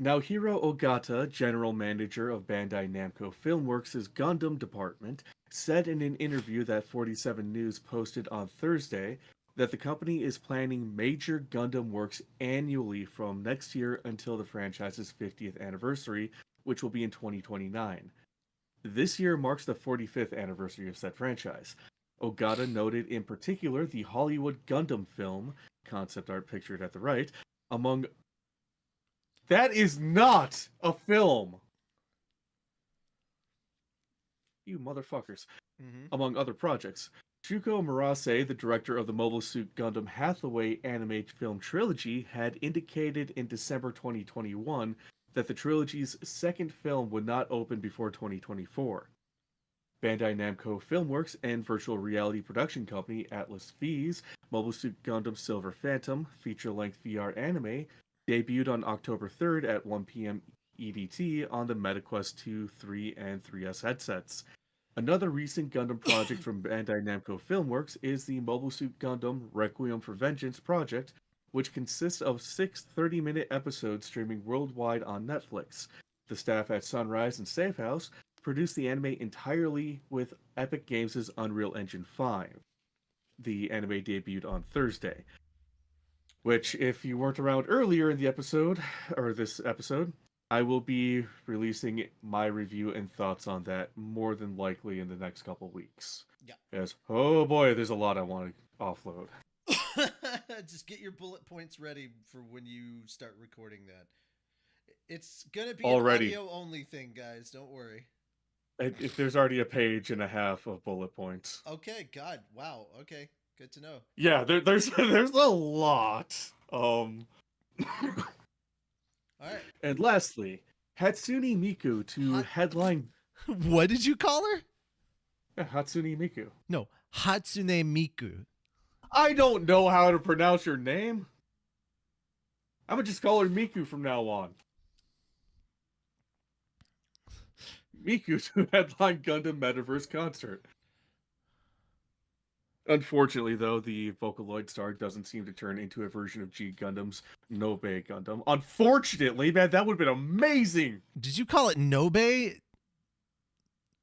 B: Naohiro Ogata, general manager of Bandai Namco Filmworks' Gundam department, said in an interview that 47 News posted on Thursday that the company is planning major Gundam works annually from next year until the franchise's 50th anniversary, which will be in 2029. This year marks the 45th anniversary of said franchise. Ogata noted in particular the Hollywood Gundam film, concept art pictured at the right, among... That is not a film! You motherfuckers. Among other projects. Shuko Murase, the director of the Mobile Suit Gundam Hathaway anime film trilogy, had indicated in December 2021 that the trilogy's second film would not open before 2024. Bandai Namco Filmworks and virtual reality production company Atlas V's Mobile Suit Gundam Silver Phantom feature-length VR anime debuted on October 3rd at 1 p.m. EDT on the MetaQuest 2, 3, and 3S headsets. Another recent Gundam project from Bandai Namco Filmworks is the Mobile Suit Gundam Requiem for Vengeance project, which consists of 6 30-minute episodes streaming worldwide on Netflix. The staff at Sunrise and Safe House produced the anime entirely with Epic Games' Unreal Engine 5. The anime debuted on Thursday. Which, if you weren't around earlier in the episode, or this episode, I will be releasing my review and thoughts on that more than likely in the next couple weeks.
A: Yeah.
B: Yes. Oh boy, there's a lot I want to offload.
A: Just get your bullet points ready for when you start recording that. It's gonna be
B: already
A: an audio only thing, guys. Don't worry.
B: If there's already a page and a half of bullet points.
A: Okay. God. Wow. Okay. Good to know.
B: Yeah. There's a lot. All
A: right.
B: And lastly, Hatsune Miku to headline.
A: What did you call her?
B: Yeah, Hatsune Miku.
A: No, Hatsune Miku.
B: I don't know how to pronounce your name. I'm gonna just call her Miku from now on. Miku to headline Gundam Metaverse concert. Unfortunately, though, the Vocaloid star doesn't seem to turn into a version of G Gundam's Nobe Gundam. Unfortunately, man, that would have been amazing!
A: Did you call it Nobe?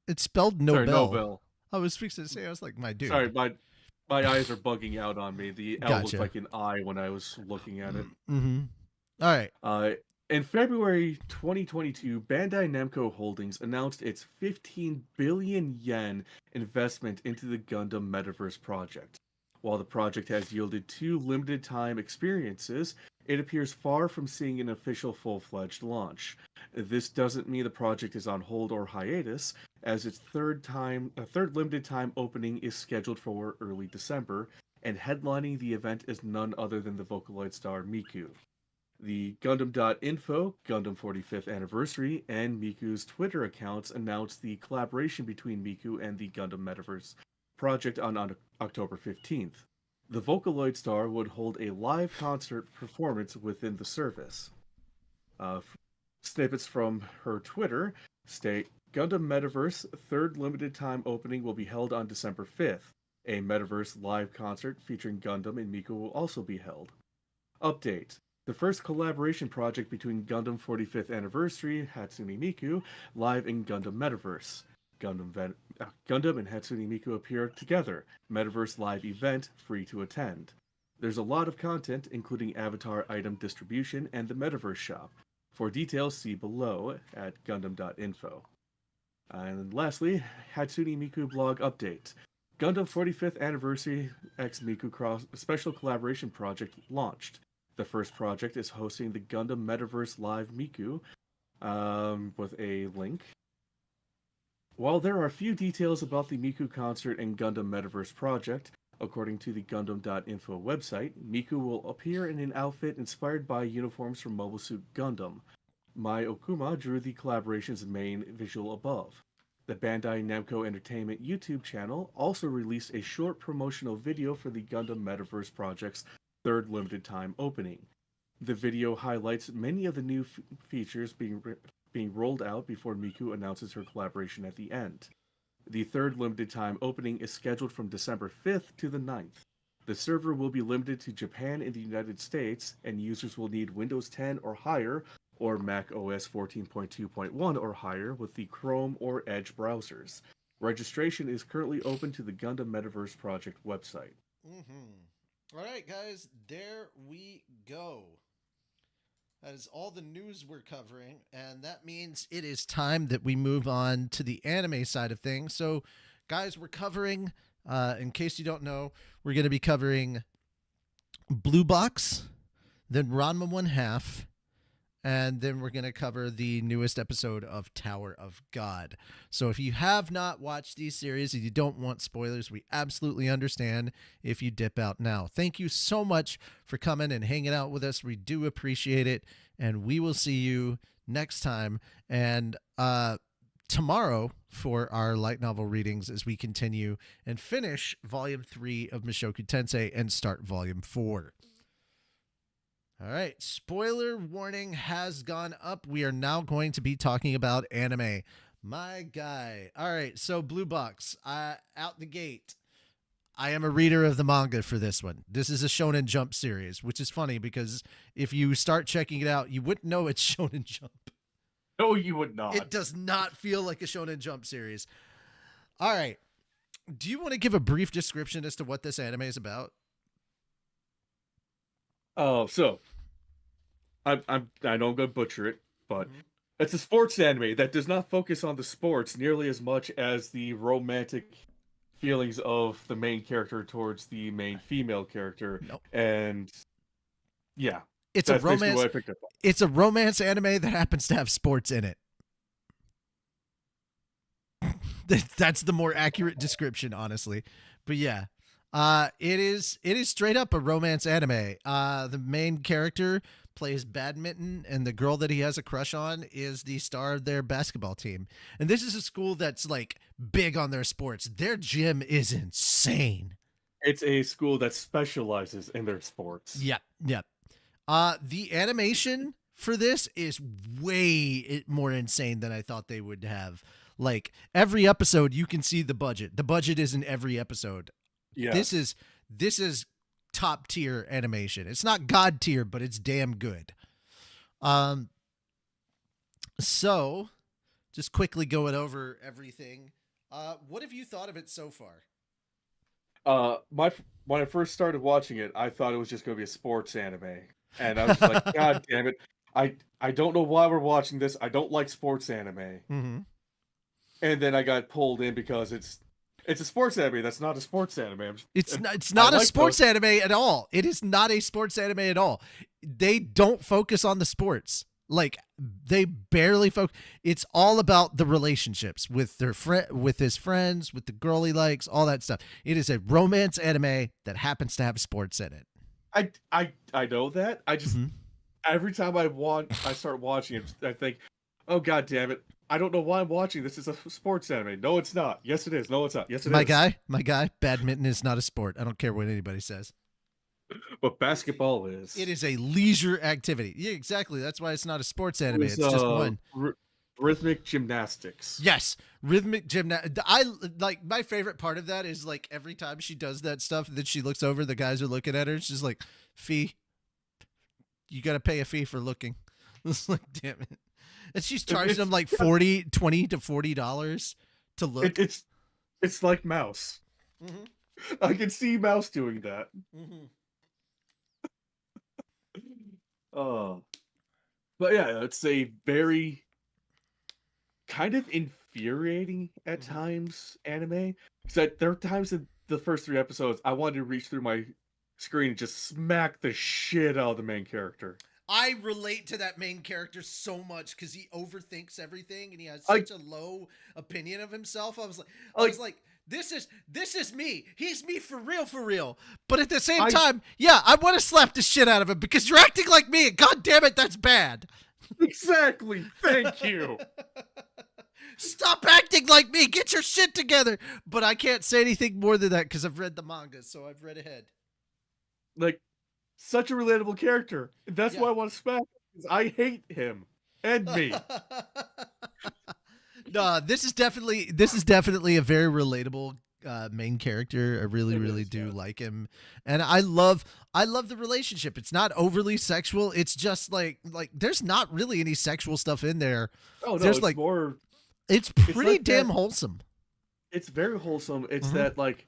A: It's spelled Nobel.
B: Sorry, Nobel.
A: I was fixing to say, I was like, my dude.
B: Sorry, my eyes are bugging out on me. The L
A: Gotcha.
B: looked like an I when I was looking at it.
A: Mm-hmm. All right.
B: In February 2022, Bandai Namco Holdings announced its 15 billion yen investment into the Gundam Metaverse project. While the project has yielded 2 limited-time experiences, it appears far from seeing an official full-fledged launch. This doesn't mean the project is on hold or hiatus. as its third limited time opening is scheduled for early December, and headlining the event is none other than the Vocaloid star Miku. The Gundam.info, Gundam 45th Anniversary, and Miku's Twitter accounts announced the collaboration between Miku and the Gundam Metaverse project on October 15th. The Vocaloid star would hold a live concert performance within the service. Snippets from her Twitter state, Gundam Metaverse third limited time opening will be held on December 5th. A Metaverse live concert featuring Gundam and Miku will also be held. Update. The first collaboration project between Gundam 45th Anniversary, Hatsune Miku, live in Gundam Metaverse. Gundam and Hatsune Miku appear together. Metaverse live event, free to attend. There's a lot of content, including avatar item distribution and the Metaverse shop. For details, see below at Gundam.info. And lastly, Hatsune Miku blog update. Gundam 45th Anniversary X Miku Cross Special Collaboration Project launched. The first project is hosting the Gundam Metaverse Live Miku, with a link. While there are few details about the Miku concert and Gundam Metaverse project, according to the Gundam.info website, Miku will appear in an outfit inspired by uniforms from Mobile Suit Gundam. Mai Okuma drew the collaboration's main visual above. The Bandai Namco Entertainment YouTube channel also released a short promotional video for the Gundam Metaverse project's third limited time opening. The video highlights many of the new features being rolled out before Miku announces her collaboration at the end. The third limited time opening is scheduled from December 5th to the 9th. The server will be limited to Japan and the United States, and users will need Windows 10 or higher or Mac OS 14.2.1 or higher with the Chrome or Edge browsers. Registration is currently open to the Gundam Metaverse Project website.
A: All right, guys, there we go. That is all the news we're covering, and that means it is time that we move on to the anime side of things. So, guys, we're covering, in case you don't know, we're going to be covering Blue Box, then Ranma 1/2, and then we're going to cover the newest episode of Tower of God. So if you have not watched these series and you don't want spoilers, we absolutely understand if you dip out now. Thank you so much for coming and hanging out with us. We do appreciate it, and we will see you next time. And tomorrow for our light novel readings as we continue and finish Volume 3 of Mushoku Tensei and start Volume 4. All right, spoiler warning has gone up. We are now going to be talking about anime. My guy. All right, so Blue Box, out the gate. I am a reader of the manga for this one. This is a Shonen Jump series, which is funny because if you start checking it out, you wouldn't know it's Shonen Jump.
B: No, you would not.
A: It does not feel like a Shonen Jump series. All right. Do you want to give a brief description as to what this anime is about?
B: Oh, so I know I'm gonna butcher it, but it's a sports anime that does not focus on the sports nearly as much as the romantic feelings of the main character towards the main female character.
A: Nope.
B: And yeah,
A: it's a romance. It's a romance anime that happens to have sports in it. That's the more accurate description, honestly. But yeah. It is straight up a romance anime. The main character plays badminton, and the girl that he has a crush on is the star of their basketball team. And this is a school that's like big on their sports. Their gym is insane.
B: It's a school that specializes in their sports.
A: Yep. The animation for this is way more insane than I thought they would have. Like every episode, you can see the budget. The budget is in every episode. Yeah. This is top tier animation. It's not god tier, but it's damn good. So just quickly going over everything. What have you thought of it so far?
B: When I first started watching it, I thought it was just going to be a sports anime, and I was like, God damn it! I don't know why we're watching this. I don't like sports anime.
A: Mm-hmm.
B: And then I got pulled in because it's a sports anime. That's not a sports anime.
A: It's not a sports anime at all. It is not a sports anime at all. They don't focus on the sports. Like they barely focus. It's all about the relationships with their with his friends, with the girl he likes, all that stuff. It is a romance anime that happens to have sports in it.
B: I know that. I just every time I start watching it, I think, oh god damn it. I don't know why I'm watching this. It's a sports anime. No, it's not. Yes, it is. No, it's not. Yes, it is.
A: My guy, badminton is not a sport. I don't care what anybody says.
B: But basketball is.
A: It is a leisure activity. Yeah, exactly. That's why it's not a sports anime. It's just one.
B: Rhythmic gymnastics.
A: Yes, rhythmic gymnastics. I like my favorite part of that is like every time she does that stuff, then she looks over. The guys are looking at her. She's like, "Fee, you got to pay a fee for looking." It's like, damn it. And she's charging them like $20 to $40 to look.
B: It's like Mouse. I can see Mouse doing that. But yeah, it's a very kind of infuriating at times anime. Because there are times in the first 3 episodes I wanted to reach through my screen and just smack the shit out of the main character.
A: I relate to that main character so much because he overthinks everything and he has such a low opinion of himself. I was like, this is me. He's me for real. But at the same time, yeah, I want to slap the shit out of him because you're acting like me. And God damn it, that's bad.
B: Exactly. Thank you.
A: Stop acting like me. Get your shit together. But I can't say anything more than that because I've read the manga, so I've read ahead.
B: Like, such a relatable character. That's why I want to smack him, because I hate him and me.
A: No, this is definitely a very relatable main character. I really do like him, and I love the relationship. It's not overly sexual. It's just like there's not really any sexual stuff in there.
B: Oh no,
A: there's
B: it's more.
A: It's pretty damn wholesome.
B: It's very wholesome. It's that like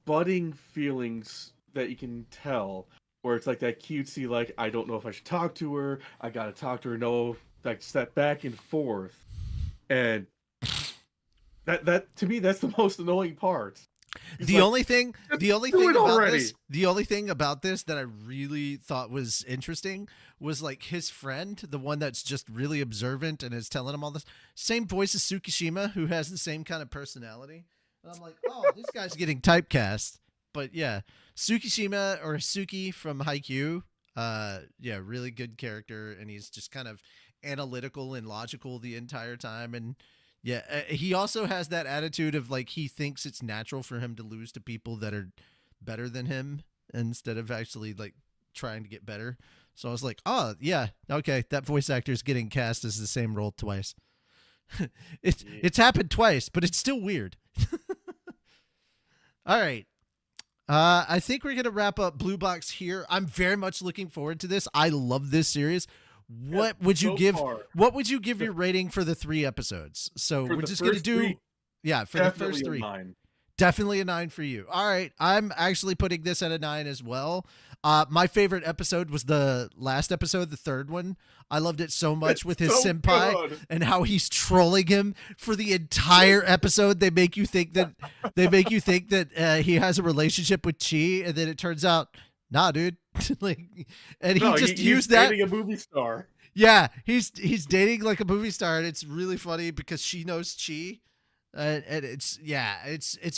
B: budding feelings that you can tell. Where it's like that cutesy, like, I don't know if I should talk to her. I gotta talk to her. No, like, step back and forth. And that to me, that's the most annoying part.
A: The only thing about this that I really thought was interesting was like his friend, the one that's just really observant and is telling him all this. Same voice as Tsukishima, who has the same kind of personality. And I'm like, oh, this guy's getting typecast. But yeah, Tsukishima or Suki from Haikyuu, really good character, and he's just kind of analytical and logical the entire time. And yeah, he also has that attitude of like he thinks it's natural for him to lose to people that are better than him instead of actually like trying to get better. So I was like, oh yeah, okay, that voice actor is getting cast as the same role twice. It's happened twice, but it's still weird. All right. I think we're going to wrap up Blue Box here. I'm very much looking forward to this. I love this series. What would you give your rating for the 3 episodes? So we're just going to do for the first 3. Definitely a 9 for you. All right. I'm actually putting this at a 9 as well. My favorite episode was the last episode, the 3rd one. I loved it so much with his senpai and how he's trolling him for the entire episode. They make you think that he has a relationship with Chi, and then it turns out, nah, dude. He's dating
B: a movie star.
A: Yeah, he's dating like a movie star, and it's really funny because she knows Chi. And it's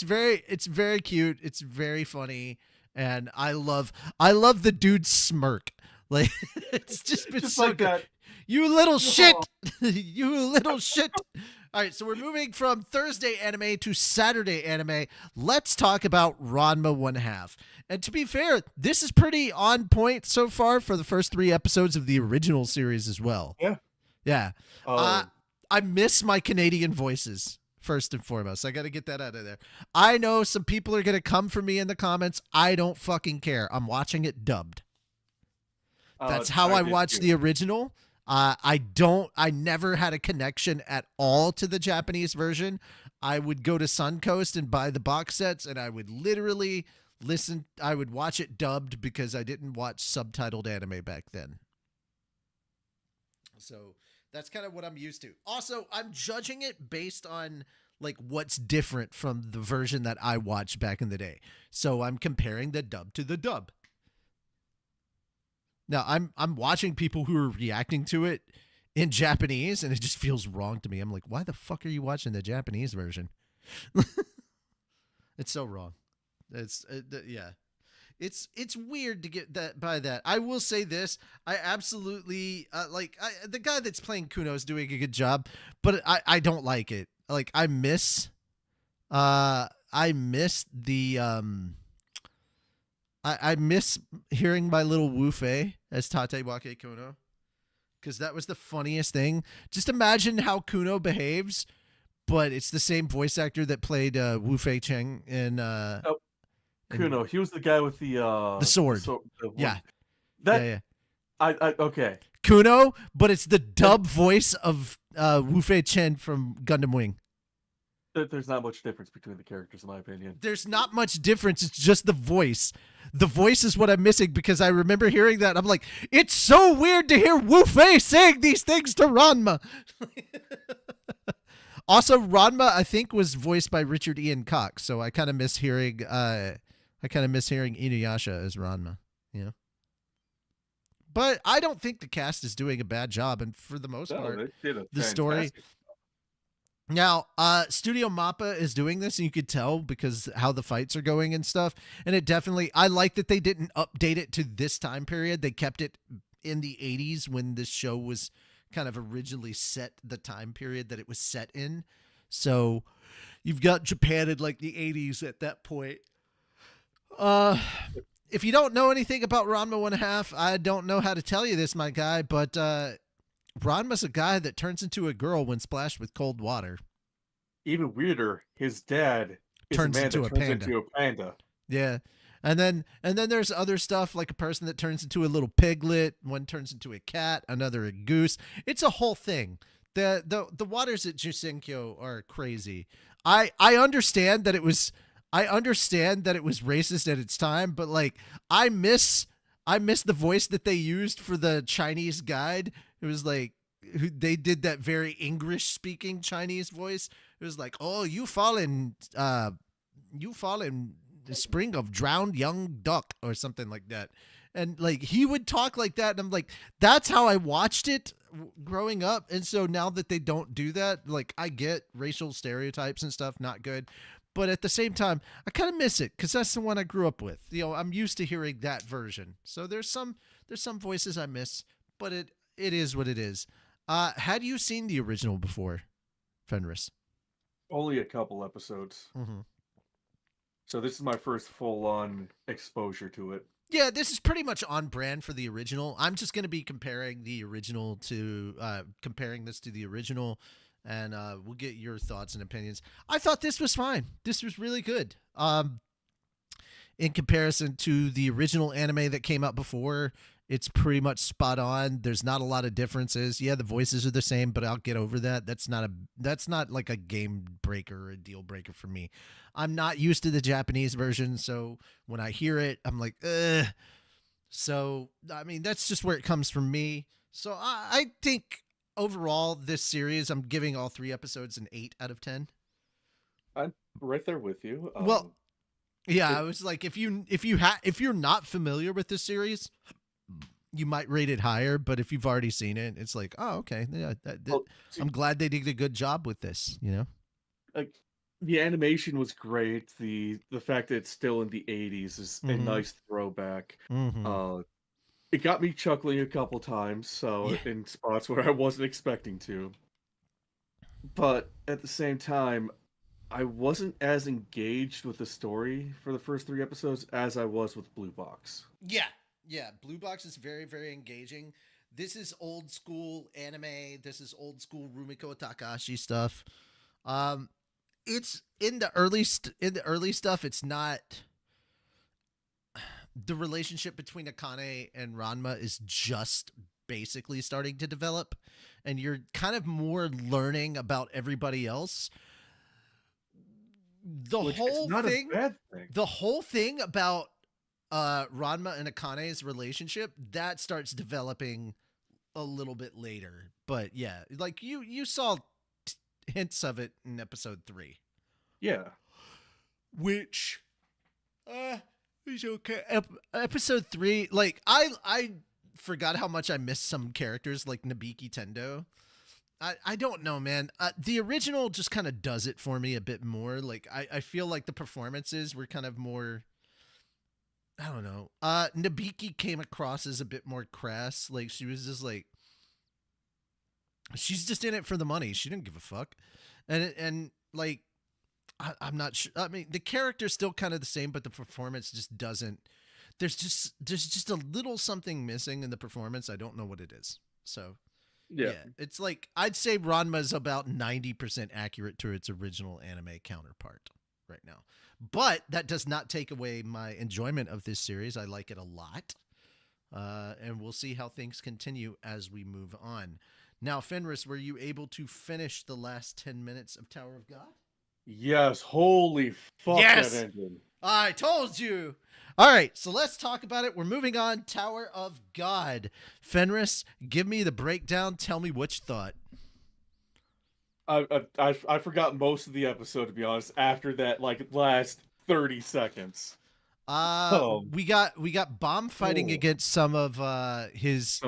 A: very cute. It's very funny, and I love the dude's smirk. Like it's just been so like good. That. You little shit, you little shit. All right, so we're moving from Thursday anime to Saturday anime. Let's talk about Ranma 1/2. And to be fair, this is pretty on point so far for the first 3 episodes of the original series as well. Yeah. I miss my Canadian voices. First and foremost, I got to get that out of there. I know some people are going to come for me in the comments. I don't fucking care. I'm watching it dubbed. That's how I watched the original. I never had a connection at all to the Japanese version. I would go to Suncoast and buy the box sets, and I would literally I would watch it dubbed because I didn't watch subtitled anime back then. So that's kind of what I'm used to. Also, I'm judging it based on like what's different from the version that I watched back in the day. So I'm comparing the dub to the dub. Now I'm watching people who are reacting to it in Japanese, and it just feels wrong to me. I'm like, why the fuck are you watching the Japanese version? It's so wrong. Yeah. It's weird to get that by that. I will say this: I absolutely the guy that's playing Kuno is doing a good job, but I don't like it. Like I miss the I miss hearing my little Wu-Fei as Tate Wake Kuno, because that was the funniest thing. Just imagine how Kuno behaves, but it's the same voice actor that played Wu-Fei Cheng in
B: Kuno. He was the guy with the
A: sword.
B: Yeah.
A: Yeah.
B: I okay.
A: Kuno, but it's the dub voice of Wu-Fei Chen from Gundam Wing.
B: There's not much difference between the characters, in my opinion.
A: There's not much difference. It's just the voice. The voice is what I'm missing, because I remember hearing that. I'm like, it's so weird to hear Wu-Fei saying these things to Ranma. Also, Ranma, I think, was voiced by Richard Ian Cox, so I kind of miss hearing Inuyasha as Ranma. You know. But I don't think the cast is doing a bad job, and for the most part, the story. Now, Studio Mappa is doing this, and you could tell because how the fights are going and stuff. And it definitely, I like that they didn't update it to this time period. They kept it in the 80s when this show was kind of originally set, the time period that it was set in. So you've got Japan in like the 80s at that point. If you don't know anything about Ranma 1/2, I don't know how to tell you this, my guy, but Ranma's a guy that turns into a girl when splashed with cold water.
B: Even weirder, his dad turns into a panda.
A: Yeah. And then there's other stuff, like a person that turns into a little piglet, one turns into a cat, another a goose. It's a whole thing. The waters at Jusenkyo are crazy. I understand that it was racist at its time, but like I miss the voice that they used for the Chinese guide. It was like they did that very English speaking Chinese voice. It was like, "Oh, you fall in the spring of drowned young duck," or something like that. And like he would talk like that, and I'm like, that's how I watched it growing up. And so now that they don't do that, like I get racial stereotypes and stuff, not good. But at the same time, I kind of miss it because that's the one I grew up with. You know, I'm used to hearing that version. So there's some voices I miss, but it is what it is. Had you seen the original before, Fenris?
B: Only a couple episodes.
A: Mm-hmm.
B: So this is my first full-on exposure to it.
A: Yeah, this is pretty much on brand for the original. I'm just going to be comparing this to the original, and we'll get your thoughts and opinions. I thought this was fine. This was really good. In comparison to the original anime that came out before, it's pretty much spot on. There's not a lot of differences. Yeah, the voices are the same, but I'll get over that. That's not like a game breaker or a deal breaker for me. I'm not used to the Japanese version, so when I hear it, I'm like, ugh. So, I mean, that's just where it comes from me. So I think overall, this series, I'm giving all 3 episodes an 8 out of 10.
B: I'm right there with you.
A: Well, yeah, I was like, if you're not familiar with this series, you might rate it higher. But if you've already seen it, it's like, oh, okay, yeah, I'm glad they did a good job with this. You know,
B: like the animation was great. The fact that it's still in the 80s is a nice throwback.
A: Mm-hmm.
B: It got me chuckling a couple times, so in spots where I wasn't expecting to. But at the same time, I wasn't as engaged with the story for the first 3 episodes as I was with Blue Box.
A: Yeah, Blue Box is very, very engaging. This is old school anime. This is old school Rumiko Takahashi stuff. It's in the early stuff. It's not. The relationship between Akane and Ranma is just basically starting to develop, and you're kind of more learning about everybody else. The whole thing about Ranma and Akane's relationship that starts developing a little bit later. But yeah, like you saw hints of it in episode 3.
B: Yeah,
A: which is okay. Episode 3, like I forgot how much I missed some characters like Nabiki Tendo. I don't know, man. The original just kind of does it for me a bit more. Like I feel like the performances were kind of more. I don't know. Nabiki came across as a bit more crass. Like she was just like, she's just in it for the money. She didn't give a fuck, and like I'm not sure. I mean, the character's still kind of the same, but the performance just doesn't. There's just a little something missing in the performance. I don't know what it is. So. Yeah, it's like I'd say Ranma's about 90% accurate to its original anime counterpart right now. But that does not take away my enjoyment of this series. I like it a lot. And we'll see how things continue as we move on. Now, Fenris, were you able to finish the last 10 minutes of Tower of God?
B: Yes, holy fuck,
A: yes!
B: That ended.
A: I told you. All right, so let's talk about it. We're moving on. Tower of God. Fenris, give me the breakdown. Tell me what you thought.
B: I forgot most of the episode, to be honest, after that like last 30 seconds.
A: We got Bomb fighting against some of his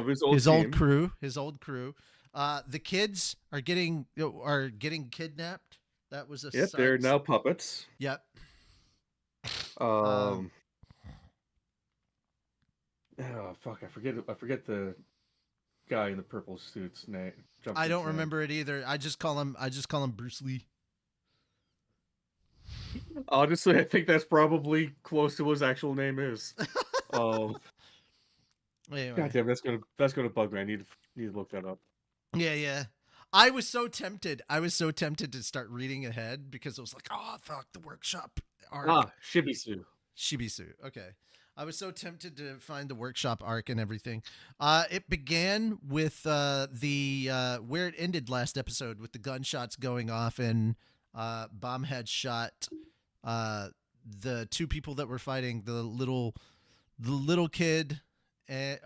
A: old crew. The kids are getting kidnapped. That was a
B: Yep, they're now puppets.
A: Yep.
B: Oh fuck! I forget the guy in the purple suit's name.
A: I don't remember it either. I just call him Bruce Lee.
B: Honestly, I think that's probably close to what his actual name is.
A: Anyway.
B: God damn, that's gonna bug me. I need to look that up.
A: Yeah. I was so tempted. To start reading ahead because I was like, oh fuck, the workshop arc.
B: Shibisu.
A: Okay. I was so tempted to find the workshop arc and everything. It began with the where it ended last episode with the gunshots going off and Bomb had shot the two people that were fighting, the little kid, he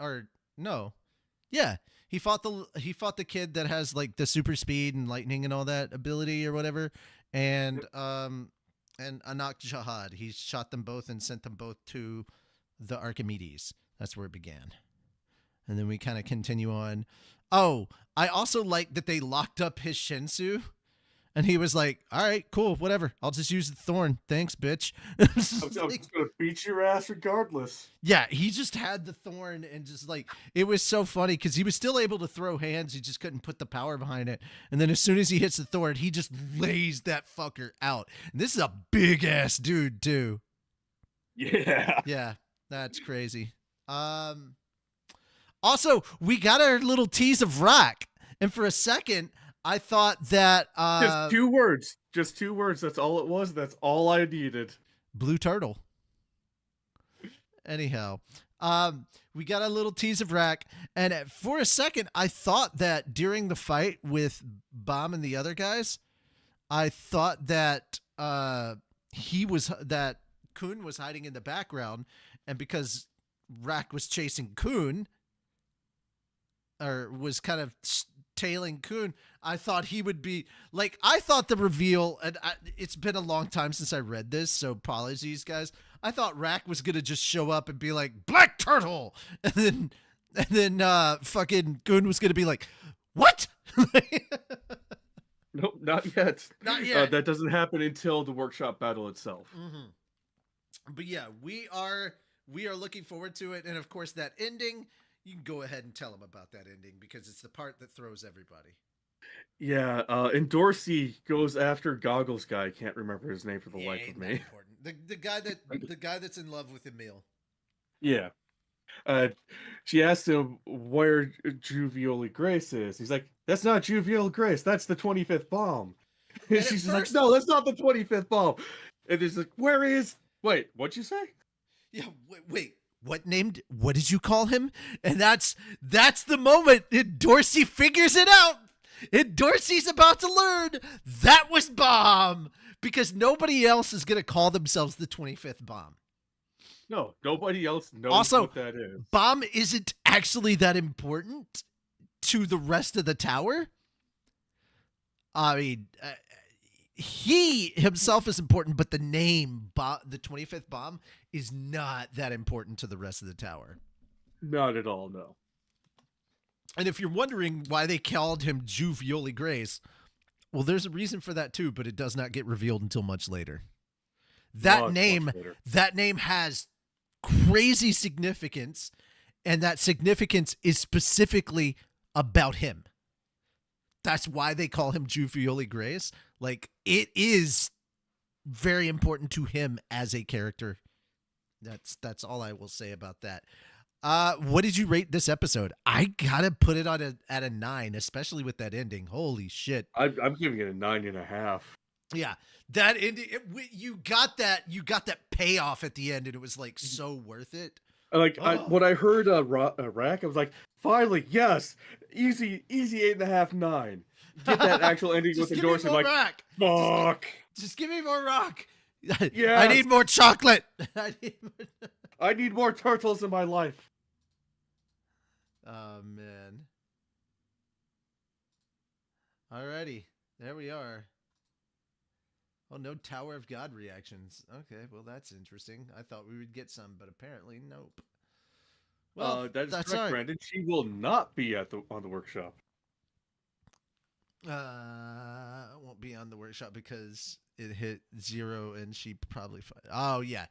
A: fought the kid that has like the super speed and lightning and all that ability or whatever, and Anak Jihad. He shot them both and sent them both to the Archimedes. That's where it began. And then we kind of continue on. Oh, I also like that they locked up his Shensu. And he was like, all right, cool, whatever. I'll just use the thorn. Thanks, bitch.
B: I'm just going to beat your ass regardless.
A: Yeah, he just had the thorn and just like, it was so funny because he was still able to throw hands. He just couldn't put the power behind it. And then as soon as he hits the thorn, he just lays that fucker out. And this is a big ass dude, too.
B: Yeah.
A: Yeah, that's crazy. Also, we got our little tease of Rock. And for a second, I thought that
B: just two words. That's all it was. That's all I needed.
A: Blue turtle. Anyhow, we got a little tease of Rack, and for a second, I thought that during the fight with Bomb and the other guys, I thought that that Kun was hiding in the background, and because Rack was chasing Kun, or was kind of tailing Kun, I thought he would be like, I thought the reveal, and it's been a long time since I read this, so apologies guys. I thought Rack was gonna just show up and be like, Black Turtle, and then fucking Kun was gonna be like, what?
B: Nope, not yet.
A: Not yet.
B: That doesn't happen until the workshop battle itself.
A: Mm-hmm. But yeah, we are looking forward to it, and of course that ending. You can go ahead and tell them about that ending because it's the part that throws everybody.
B: Yeah, and Dorsey goes after Goggles guy. I can't remember his name for the life of me.
A: The guy that's in love with Emil.
B: Yeah. She asked him where Juvioli Grace is. He's like, that's not Juvioli Grace. That's the 25th bomb. And she's like, no, that's not the 25th bomb. And he's like, where is? Wait, what'd you say?
A: Yeah, wait. What did you call him? And that's the moment Dorsey figures it out. And Dorsey's about to learn that was Bomb because nobody else is going to call themselves the 25th Bomb.
B: No, nobody else knows what that is.
A: Bomb isn't actually that important to the rest of the tower. I mean, he himself is important, but the name, the 25th Bomb, is not that important to the rest of the tower.
B: Not at all, no.
A: And if you're wondering why they called him Juvioli Grace, well, there's a reason for that too, but it does not get revealed until much later. That name has crazy significance, and that significance is specifically about him. That's why they call him Juvioli Grace. Like, it is very important to him as a character. That's all I will say about that. What did you rate this episode? I gotta put it on at a 9, especially with that ending. Holy shit!
B: I'm giving it a 9.5.
A: Yeah, that ending. You got that payoff at the end, and it was like so worth it.
B: Like when I heard Rack, I was like, finally, yes, easy 8.5, 9. Get that actual ending with endorsement. Like,
A: rock.
B: Fuck.
A: Just give me more rock.
B: Yeah,
A: I need more chocolate.
B: I need more turtles in my life.
A: Oh man. Alrighty, there we are. Oh, no Tower of God reactions. Okay, well that's interesting. I thought we would get some, but apparently nope.
B: Well, that's correct, Brandon. She will not be on the workshop.
A: Won't be on the workshop because it hit 0 and she probably. Oh yeah,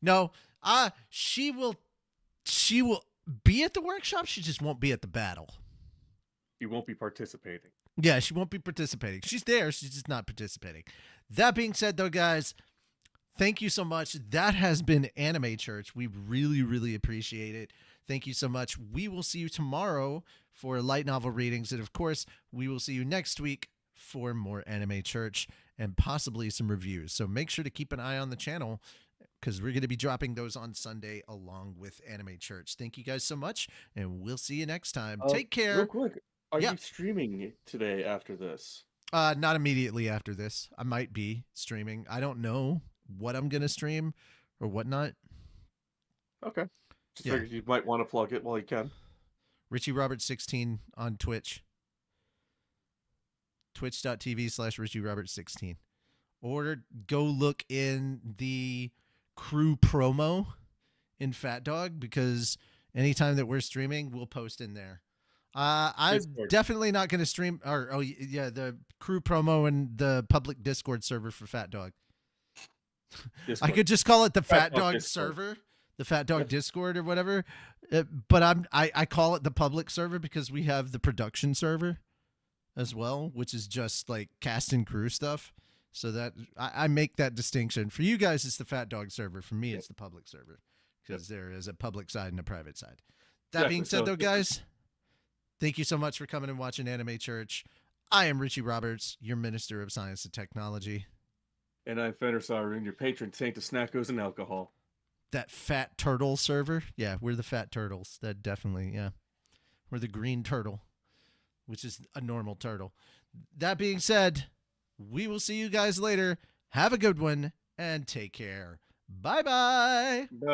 A: no. She will be at the workshop. She just won't be at the battle.
B: She won't be participating.
A: Yeah, she won't be participating. She's there. She's just not participating. That being said, though, guys, thank you so much. That has been Anime Church. We really, really appreciate it. Thank you so much. We will see you tomorrow for light novel readings. And, of course, we will see you next week for more Anime Church and possibly some reviews. So make sure to keep an eye on the channel because we're going to be dropping those on Sunday along with Anime Church. Thank you guys so much, and we'll see you next time. Take care.
B: Real quick, are you streaming today after this?
A: Not immediately after this. I might be streaming. I don't know what I'm going to stream or whatnot.
B: Okay. Just figured you might want to plug it while you can.
A: Richie Roberts 16 on Twitch. Twitch.tv/Richie Roberts 16. Or go look in the crew promo in Fat Dog because anytime that we're streaming, we'll post in there. I'm definitely not going to stream the crew promo and the public Discord server for Fat Dog. I could just call it the Fat Dog server, the Fat Dog Discord or whatever. But I call it the public server because we have the production server as well, which is just like cast and crew stuff. So that I make that distinction. For you guys, it's the Fat Dog server. For me, it's the public server because there is a public side and a private side. That being said, though, guys, thank you so much for coming and watching Anime Church. I am Richie Roberts, your Minister of Science and Technology.
B: And I'm Fenner Sarun, your patron saint of snackos and alcohol.
A: That Fat Turtle server? Yeah, we're the Fat Turtles. That definitely, yeah. We're the green turtle, which is a normal turtle. That being said, we will see you guys later. Have a good one and take care. Bye-bye.
B: Bye.